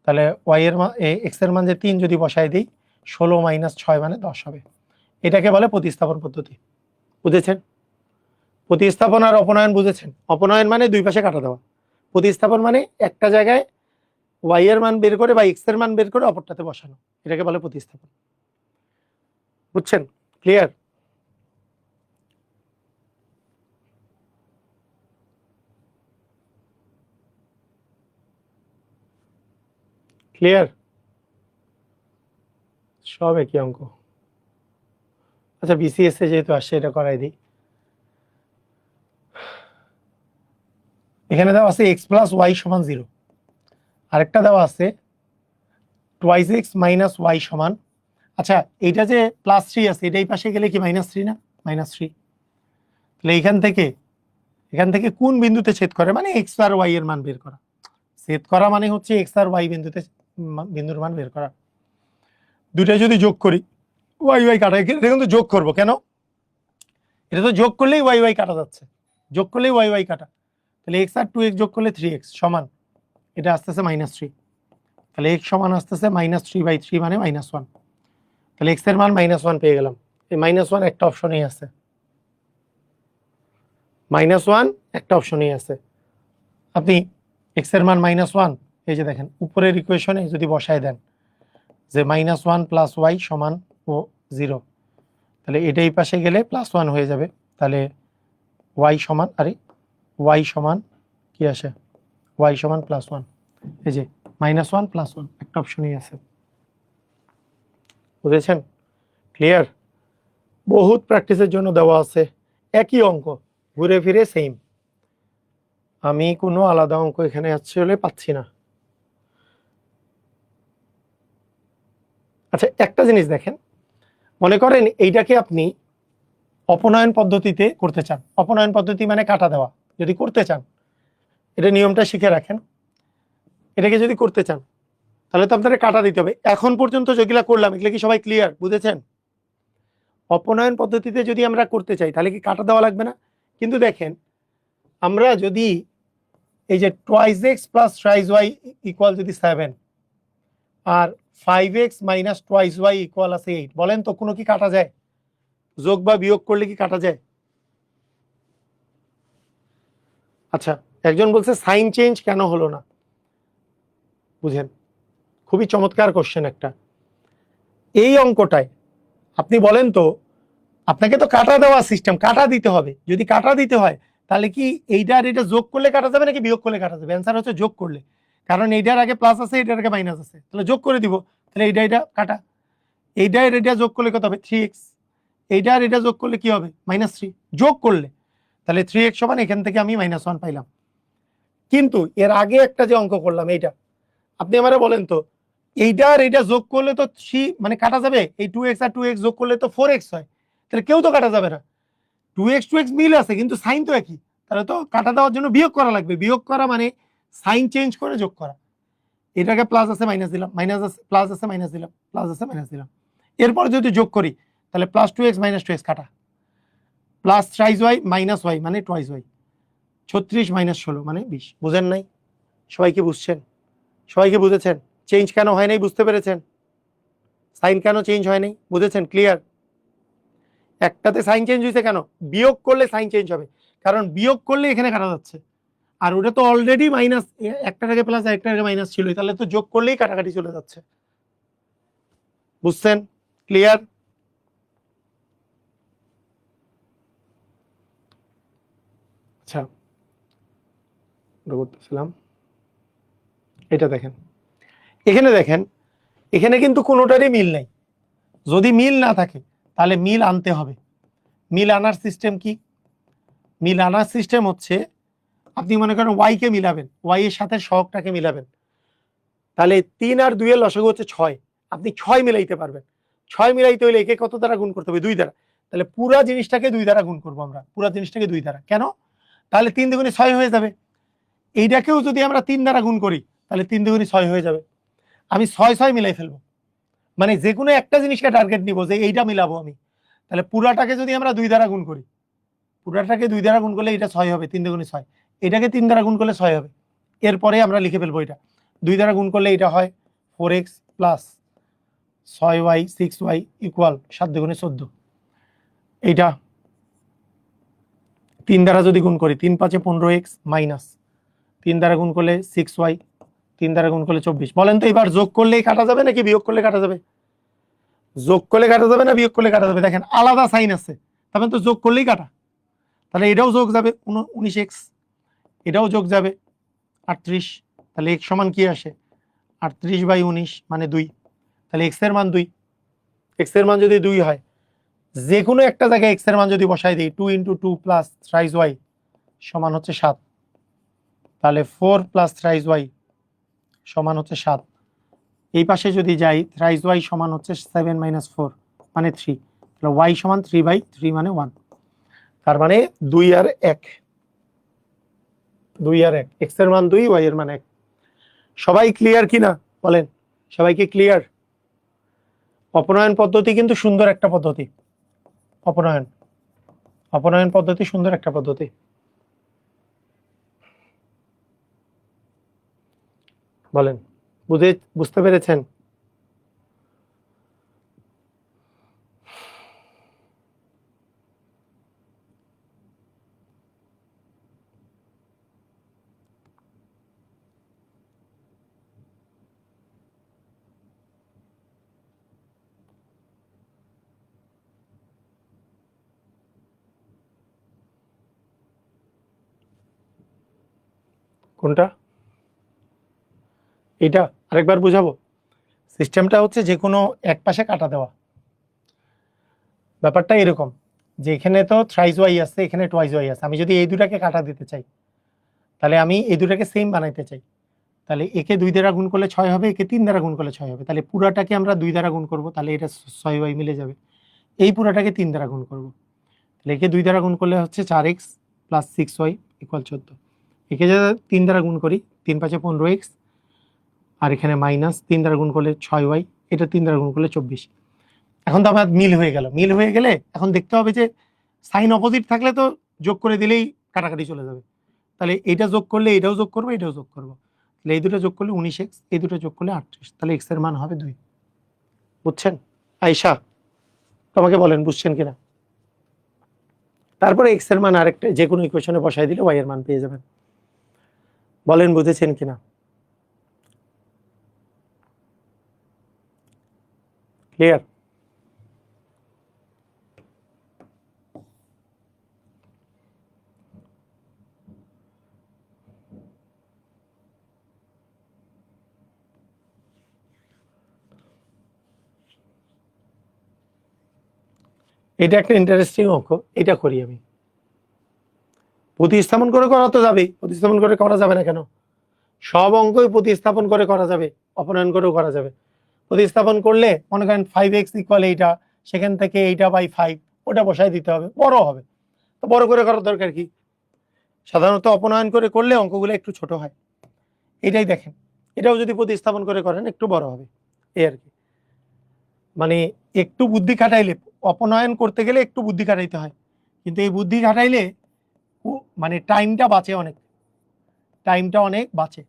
তাহলে ওয়াই এর মান, এক্স এর মান যে 3 যদি বসাই দিই, 16 - 6 মানে 10 হবে। এটাকে বলে প্রতিস্থাপন পদ্ধতি। বুঝেছেন? প্রতিস্থাপন আর অপনয়ন বুঝেছেন? অপনয়ন মানে দুই পাশে কাটা দেওয়া, প্রতিস্থাপন মানে একটা জায়গায় ওয়াই এর মান বের করে বা এক্স এর মান বের করে অপরটাতে বসানো, এটাকে বলে প্রতিস্থাপন। বুঝছেন? ক্লিয়ার? ক্লিয়ার? সব একই অঙ্ক। আচ্ছা, বিসিএস এ যেহেতু আসছে এটা করাই দিই। এখানে দেওয়া আছে x প্লাস ওয়াই সমান 0, আরেকটা দেওয়া আছে টুয়াইস এক্স মাইনাস ওয়াই সমান, আচ্ছা এইটা যে +3 আছে এটা এই পাশে গেলে কি -3 না? -3। তাহলে এখান থেকে কোন বিন্দুতে ছেদ করে, মানে এক্স আর ওয়াই এর মান বের করা। ছেদ করা মানে হচ্ছে এক্স আর ওয়াই বিন্দুর মান বের করা। দুইটা যদি যোগ করি, ওয়াই ওয়াই কাটা, এটা কিন্তু যোগ করবো কেন? এটা তো যোগ করলেই ওয়াই ওয়াই কাটা যাচ্ছে, যোগ করলেই ওয়াই ওয়াই কাটা। তাহলে এক্স আর 2x যোগ করলে 3x সমান, এটা আসতেছে -3। তাহলে x সমান আসতেছে -3/3 মানে -1। তাহলে x এর মান -1 পেয়ে গেলাম। এই -1 একটা অপশনেই আছে, -1 একটা অপশনেই আছে। আপনি x এর মান -1, এই যে দেখেন উপরের ইকুয়েশনে যদি বসায় দেন যে -1 + y সমান 0, তাহলে এটাই পাশে গেলে +1 হয়ে যাবে। তাহলে y সমান, আরে y সমান কি আসে? y সমান +1, এই যে -1 +1 একটা অপশনই আছে। বুঝেছেন? ক্লিয়ার? বহুত প্র্যাকটিসের জন্য দেওয়া আছে, একই অঙ্ক ঘুরে ফিরে সেম। আমি কোনো আলাদা অঙ্ক এখানে আসলে পাচ্ছি না। আচ্ছা, একটা জিনিস দেখেন, মনে করেন এইটাকে আপনি অপনয়ন পদ্ধতিতে করতে চান। অপনয়ন পদ্ধতি মানে কাটা দেওয়া। যদি করতে চান, এটা নিয়মটা শিখে রাখেন, এটাকে যদি করতে চান তাহলে তো আপনাদের কাটা দিতে হবে। এখন পর্যন্ত যেগুলা করলাম এগুলো কি সবাই ক্লিয়ার? বুঝেছেন? অপনয়ন পদ্ধতিতে যদি আমরা করতে চাই তাহলে কি কাটা দেওয়া লাগবে না? কিন্তু দেখেন, আমরা যদি এই যে twice x plus thrice y equal যদি 7 আর 5x minus twice y equal আছে 8, বলেন তো কোনো কি কাটা যায়? যোগ বা বিয়োগ করলে কি কাটা যায়? আচ্ছা, একজন বলছে সাইন চেঞ্জ কেন হলো না? বুঝেন, খুবই চমৎকার কোশ্চেন একটা। এই অঙ্কটায় আপনি বলেন তো, আপনাকে তো কাটা দেওয়া সিস্টেম, কাটা দিতে হবে। যদি কাটা দিতে হয় তাহলে কি এইটা আর এটা যোগ করলে কাটা যাবে নাকি বিয়োগ করলে কাটা যাবে? অ্যান্সার হচ্ছে যোগ করলে, কারণ এইটার আগে প্লাস আছে, এটার আগে মাইনাস আছে, তাহলে যোগ করে দিব। তাহলে এইটা কাটা, এইটা আর এটা যোগ করলে কত হবে? 3x। এইটা আর এটা যোগ করলে কি হবে? -3 যোগ করলে, তাহলে 3x সমান, এখান থেকে আমি -1 পাইলাম। কিন্তু এর আগে একটা যে অঙ্ক করলাম এইটা, আপনি আমারে বলেন তো, এইটা আর এটা যোগ করলে তো 3 মানে কাটা যাবে, এই 2x আর 2x যোগ করলে তো 4x হয়, তাহলে কেউ তো কাটা যাবে না। 2x মিল আছে কিন্তু সাইন তো একই, তাহলে তো কাটা দেওয়ার জন্য বিয়োগ করা লাগবে। বিয়োগ করা মানে সাইন চেঞ্জ করে যোগ করা। এটাকে প্লাস আছে মাইনাস দিলাম, মাইনাস আছে প্লাস আছে মাইনাস দিলাম, প্লাস আছে মাইনাস দিলাম। এরপর যদি যোগ করি তাহলে +2x - 2x কাটা, plus thrice y minus y মানে টুয়াইস ওয়াই, 36 - 16 মানে 20। বুঝেন নাই? সবাইকে বুঝছেন? সবাইকে বুঝেছেন? চেঞ্জ কেন হয় নাই বুঝতে পেরেছেন? সাইন কেন চেঞ্জ হয় নাই বুঝেছেন? ক্লিয়ার? একটাতে সাইন চেঞ্জ হয়েছে কেন? বিয়োগ করলে সাইন চেঞ্জ হবে, কারণ বিয়োগ করলে এখানে কাটা যাচ্ছে, আর ওটা তো অলরেডি মাইনাস, একটার আগে প্লাস একটার আগে মাইনাস ছিল, তাহলে তো যোগ করলেই কাটাকাটি চলে যাচ্ছে। বুঝছেন? ক্লিয়ার? আচ্ছা, করতেছিলাম এটা দেখেন, এখানে দেখেন, এখানে কিন্তু কোনোটারই মিল নাই। যদি মিল না থাকে তাহলে মিল আনতে হবে। মিল আনার সিস্টেম কি? মিল আনার সিস্টেম হচ্ছে, আপনি মনে করেন ওয়াই কে মিলাবেন, ওয়াই এর সাথে সহগটাকে মিলাবেন, তাহলে 3 আর 2 এর লসাগু হচ্ছে 6, আপনি 6 মিলাইতে পারবেন। 6 মিলাইতে হইলে একে কত দ্বারা গুণ করতে হবে? 2 দ্বারা। তাহলে পুরা জিনিসটাকে 2 দ্বারা গুণ করবো আমরা, পুরা জিনিসটাকে 2 দ্বারা। কেন? তাহলে 3 দুগুণে 6 হয়ে যাবে। এইটাকেও যদি আমরা 3 দ্বারা গুণ করি তাহলে 3 দুগুণে 6 হয়ে যাবে। আমি 6 মিলাই ফেলবো, মানে যে কোনো একটা জিনিসকে টার্গেট নিব যে এইটা মিলাবো আমি। তাহলে পুরাটাকে যদি আমরা 2 দ্বারা গুণ করি, পুরাটাকে 2 দ্বারা গুণ করলে এটা 6 হবে, 3 দুগুণে 6। এটাকে 3 দ্বারা গুণ করলে 6 হবে। এরপরে আমরা লিখে ফেলবো এটা 2 দ্বারা গুণ করলে এটা হয় 4x plus 6y 6y equal 7 দুগুণে 14। এইটা 3 দ্বারা যদি গুণ করি 3 5 15x মাইনাস 3 দ্বারা গুণ করলে 6y, 3 দ্বারা গুণ করলে 24। বলেন তো এবার যোগ করলেই কাটা যাবে নাকি বিয়োগ করলে কাটা যাবে? যোগ করলে কাটা যাবে না বিয়োগ করলে কাটা যাবে? দেখেন আলাদা সাইন আছে, তবে তো যোগ করলেই কাটা। তাহলে এটাও যোগ যাবে 19x, এটাও যোগ যাবে 38। তাহলে x সমান কি আসে? 38/19 মানে 2। তাহলে x এর মান 2। x এর মান যদি 2 হয়, যে কোনো একটা জায়গায় x এর মান যদি বসাই দিই 2 × 2 প্লাস থ্রাইস y সমান হচ্ছে 7, তাহলে 4 প্লাস থ্রাইস y সমান হচ্ছে 7। এই পাশে যদি যাই থ্রাইস y সমান হচ্ছে 7 - 4 মানে 3, তাহলে y সমান 3/3 মানে 1। তার মানে 2 আর 1, 2 আর 1, x এর মান 2, y এর মান 1। সবাই ক্লিয়ার কিনা বলেন? সবাইকে ক্লিয়ার? অপনয়ন পদ্ধতি কিন্তু সুন্দর একটা পদ্ধতি। অপনয়ন পদ্ধতি সুন্দর একটা পদ্ধতি। বলেন, বুঝতে পেরেছেন? কোনটা? এটা আরেকবার বুঝাবো। সিস্টেমটা হচ্ছে যে কোনো এক পাশে কাটা দেওয়া। ব্যাপারটা এরকম যে এখানে তো থ্রাইস ওয়াই আছে, এখানে টুয়াইস ওয়াই আছে। আমি যদি এই দুটাকে কাটা দিতে চাই, তাহলে আমি এই দুটাকে সেম বানাইতে চাই, তাহলে একে 2 দ্বারা গুণ করলে 6 হবে, একে 3 দ্বারা গুণ করলে 6 হবে। তাহলে পুরাটাকে আমরা 2 দ্বারা গুণ করব, তাহলে এটা 6y মিলে যাবে। এই পুরাটাকে 3 দ্বারা গুণ করব, তাহলে একে 2 দ্বারা গুণ করলে হচ্ছে 4x প্লাস 6y ইকুয়াল 14। একে যদি 3 দ্বারা গুণ করি 3 5 15x, আর এখানে মাইনাস 3 দ্বারা গুণ করলে 6y, এটা 3 দ্বারা গুণ করলে 24। এখন তো আমার মিল হয়ে গেল। মিল হয়ে গেলে এখন দেখতে হবে যে সাইন অপোজিট থাকলে তো যোগ করে দিলেই কাটাকাটি চলে যাবে। তাহলে এটা যোগ করলে এটাও যোগ করবো, এটাও যোগ করবো, তাহলে এই দুটো যোগ করলে 19x, এই দুটো যোগ করলে 38, তাহলে x এর মান হবে 2। বুঝছেন? আয়শা তোমাকে বলেন বুঝছেন কিনা? তারপরে x এর মান আরেকটা যে কোনো ইকুয়েশনে বসাই দিলে y এর মান পেয়ে যাবেন। বলেন বুঝেছেন কিনা? ক্লিয়ার? এটা একটা ইন্টারেস্টিং অঙ্ক, এটা করি আমি। প্রতিস্থাপন করে করা তো যাবেই, প্রতিস্থাপন করে করা যাবে না কেন? সব অঙ্কই প্রতিস্থাপন করে করা যাবে, অপনয়ন করেও করা যাবে। প্রতিস্থাপন করলে মনে করেন 5x ইকুয়াল এইটা, সেখান থেকে এইটা বাই 5 ওটা বসাই দিতে হবে, বড় হবে। তো বড় করে করার দরকার কি? সাধারণত অপনয়ন করে করলে অঙ্কগুলো একটু ছোট হয়। এটাই দেখেন, এটাও যদি প্রতিস্থাপন করে করেন একটু বড় হবে, এই আর কি। মানে একটু বুদ্ধি খাটাইলে, অপনয়ন করতে গেলে একটু বুদ্ধি খাটাইতে হয়, কিন্তু এই বুদ্ধি খাটাইলে মানে টাইমটা বাঁচে অনেক, টাইমটা অনেক বাঁচে।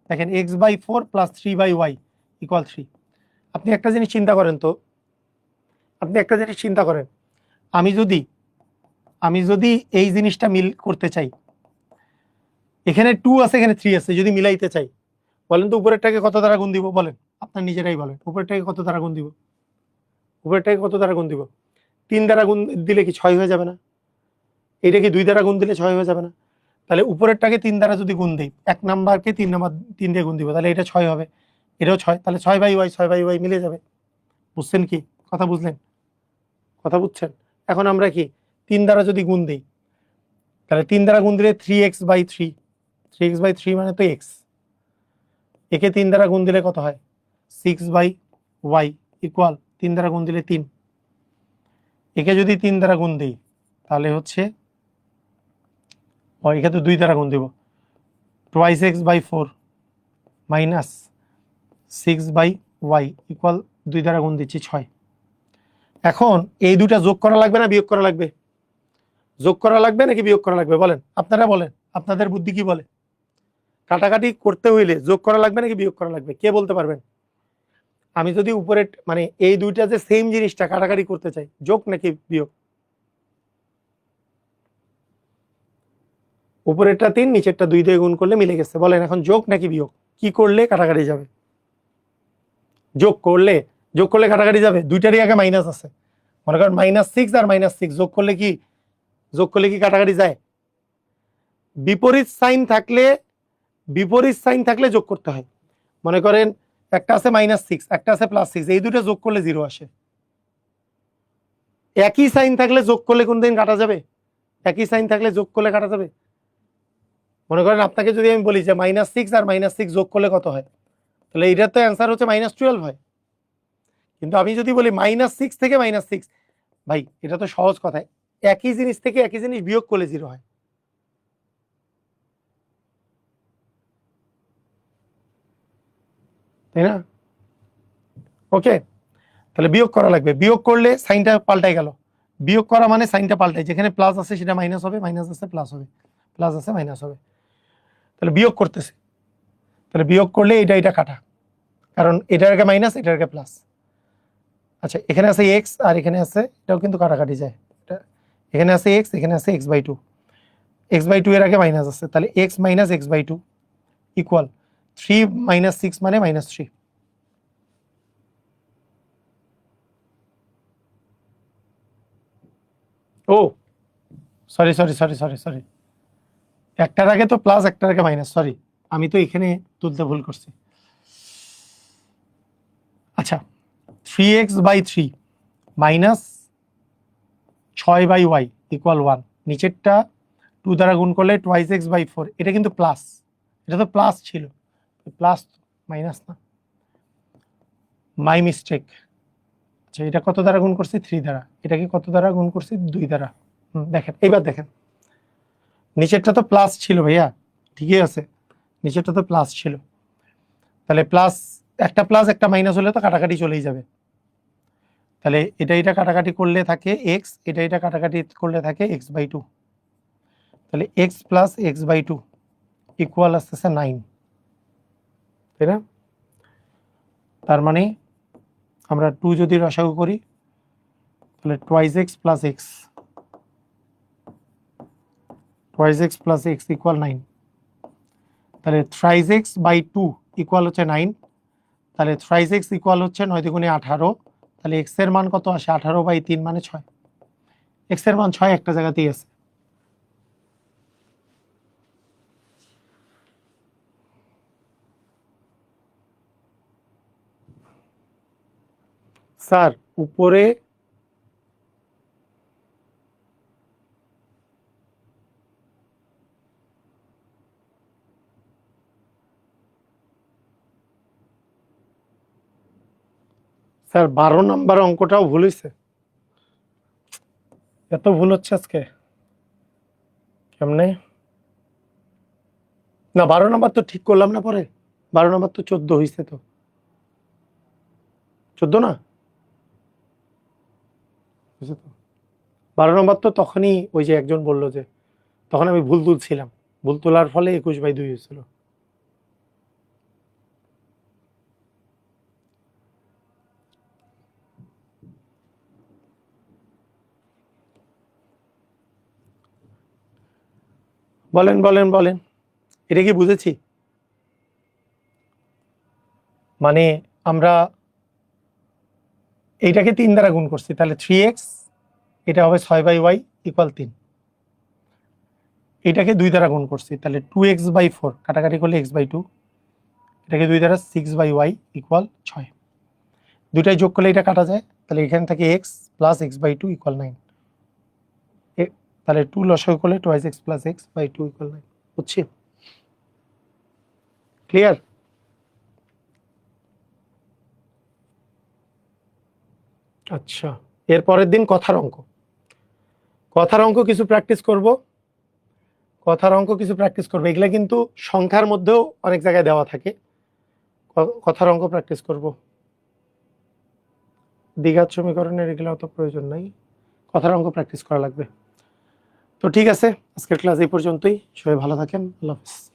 দেখেন x/4 প্লাস 3/y ইকুয়াল 3। আপনি একটা জিনিস চিন্তা করেন তো, আপনি একটা জিনিস চিন্তা করেন, আমি যদি এই জিনিসটা মিল করতে চাই, এখানে 2 আছে এখানে 3 আছে, যদি মিলাইতে চাই, বলেন তো উপরেরটাকে কত দ্বারা গুণ দিব? বলেন, আপনার নিজেরাই বলেন, উপরেরটাকে কত দ্বারা গুণ দিব? উপরেরটাকে কত দ্বারা গুণ দিব? 3 দ্বারা গুণ দিলে কি 6 হয়ে যাবে না? এইটাকে 2 দ্বারা গুণ দিলে 6 হয়ে যাবে না? তাহলে উপরেরটাকে 3 দ্বারা যদি গুণ দিই, 1 নাম্বারকে 3 দিয়ে গুণ দিব, তাহলে এটা 6 হবে, এটাও 6, তাহলে 6/y 6/y মিলে যাবে। বুঝছেন কি? কথা বুঝলেন? কথা বুঝছেন? এখন আমরা কি 3 দ্বারা যদি গুণ দিই, তাহলে 3 দ্বারা গুণ দিলে 3x/3, 3x/3 মানে তো x, একে 3 দ্বারা গুণ দিলে কত হয়? 6/y ইকুয়াল 3 দ্বারা গুণ দিলে 3, একে যদি 3 দ্বারা গুণ দিই তাহলে হচ্ছে একে তো 2 দ্বারা গুণ দিব, 2x/4 মাইনাস 6/y ইকুয়াল 2 দ্বারা গুণ দিচ্ছি 6। এখন এই দুটা যোগ করা লাগবে না বিয়োগ করা লাগবে? যোগ করা লাগবে নাকি বিয়োগ করা লাগবে বলেন, আপনারা বলেন, আপনাদের বুদ্ধি কি বলে? কাটাকাটি করতে হইলে যোগ করা লাগবে নাকি বিয়োগ করা লাগবে, কে বলতে পারবেন? আমি যদি উপরে মানে এই দুইটা যে সেম জিনিসটা কাটাকাটি করতে চাই, যোগ নাকি বিয়োগ? উপরেরটা 3, নিচেরটা 2 দিয়ে গুণ করলে মিলে গেছে, বলেন এখন যোগ নাকি বিয়োগ? কি করলে কাটাকাটি যাবে? যোগ করলে কাটাকাটি যাবে, দুইটারই আগে মাইনাস আছে, মনে করেন -6 আর -6 যোগ করলে কি কাটাকাটি যায়? বিপরীত সাইন থাকলে যোগ করতে হয়। মনে করেন একটা আছে -6, একটা আছে +6, এই দুটো যোগ করলে 0 আসে। একই সাইন থাকলে যোগ করলে কোনদিন কাটা যাবে? একই সাইন থাকলে যোগ করলে কাটা যাবে? মনে করেন আপনাকে যদি আমি বলি যে -6 আর -6 যোগ করলে কত হয়, তাহলে এটার তো অ্যান্সার হচ্ছে -12 হয়। কিন্তু আমি যদি বলি -6 থেকে -6, ভাই এটা তো সহজ কথায়, একই জিনিস থেকে একই জিনিস বিয়োগ করলে 0 হয়। তাই না? ওকে, তাহলে বিয়োগ করা লাগবে, বিয়োগ করলে সাইনটা পাল্টাই গেল, বিয়োগ করা মানে সাইনটা পাল্টাই, যেখানে প্লাস আছে সেটা মাইনাস হবে, মাইনাস আছে প্লাস হবে, প্লাস আছে মাইনাস হবে। তাহলে বিয়োগ করতেছে, তাহলে বিয়োগ করলে এটা কাটা, কারণ এটার আগে মাইনাস এটার আগে প্লাস। আচ্ছা, এখানে আছে এক্স আর এখানে আছে, এটাও কিন্তু কাটাকাটি যায়, এখানে আছে এক্স, এখানে আছে x/2, x/2 এর আগে মাইনাস আছে, তাহলে x - x/2 ইকুয়াল 3 - 6 মানে -3। ও sorry sorry sorry sorry sorry, একটার আগে তো প্লাস একটার আগে মাইনাস, সরি আমি তো এখানে তুলতে ভুল করছি। আচ্ছা, 3x/3 মাইনাস 6/y ইকুয়াল 1, নিচেরটা 2 দ্বারা গুণ করলে 2x/4, এটা কিন্তু প্লাস, এটা তো প্লাস ছিল, প্লাস মাইনাস না, মাই মিস্টেক। আচ্ছা, এটা কত দ্বারা গুণ করছি? 3 দ্বারা। এটাকে কত দ্বারা গুণ করছি? 2 দ্বারা। দেখেন, এইবার দেখেন, নিচেরটা তো প্লাস ছিল ভাইয়া, ঠিকই আছে, নিচেরটা তো প্লাস ছিল, তাহলে প্লাস একটা প্লাস একটা মাইনাস হলে তো কাটাকাটি চলেই যাবে, তাহলে এটা কাটাকাটি করলে থাকে এক্স, এটা কাটাকাটি করলে থাকে x/2, তাহলে x + x/2 ইকুয়াল আসতেছে 9, তাই না? তার মানে আমরা 2 যদি রসাগু করি তাহলে 2x + x, 2x + x equal 9, তাহলে 3x/2 ইকুয়াল হচ্ছে 9, তাহলে 3x ইকুয়াল হচ্ছে 9 × 2 = 18, তাহলে x এর মান কত আসে? 18/3 মানে 6, x এর মান 6 একটা জায়গাতেই আছে। স্যার উপরে স্যার 12 নম্বর অঙ্কটাও ভুল হয়েছে, এত ভুল হচ্ছে আজকে কেমনে? না 12 নম্বর তো ঠিক করলাম না, পরে 12 নম্বর তো 14 হয়েছে, তো 14 না, 12 নম্বর তো তখনই ওই যে একজন বললো যে তখন আমি ভুল তুলছিলাম, ভুল তোলার ফলে 21/2 হয়েছিল। বলেন বলেন বলেন, এটা কি বুঝেছি? মানে আমরা এইটাকে 3 দ্বারা গুণ করছি, তাহলে 3x, এটা হবে 6/y ইকুয়াল 3, এটাকে 2 দ্বারা গুণ করছি, তাহলে 2x/4 কাটাকাটি করলে x/2, এটাকে 2 দ্বারা 6/y ইকুয়াল 6, দুইটাই যোগ করলে এটা কাটা যায়, তাহলে এখানে থাকে x প্লাস x/2 ইকুয়াল 9, তাহলে 2 লসাগু করলে 2x প্লাস x/2 ইকুয়াল 9। বুঝছি? ক্লিয়ার? আচ্ছা, এর পরের দিন কথার অঙ্ক কিছু প্র্যাকটিস করব, এগুলা কিন্তু সংখ্যার মধ্যেও অনেক জায়গায় দেওয়া থাকে। কথার অঙ্ক প্র্যাকটিস করব, দ্বিঘাত সমীকরণের এগুলো অত প্রয়োজন নাই, কথার অঙ্ক প্র্যাকটিস করা লাগবে। তো ঠিক আছে, আজকের ক্লাস এই পর্যন্তই, সবাই ভালো থাকেন, আল্লাহ হাফেজ।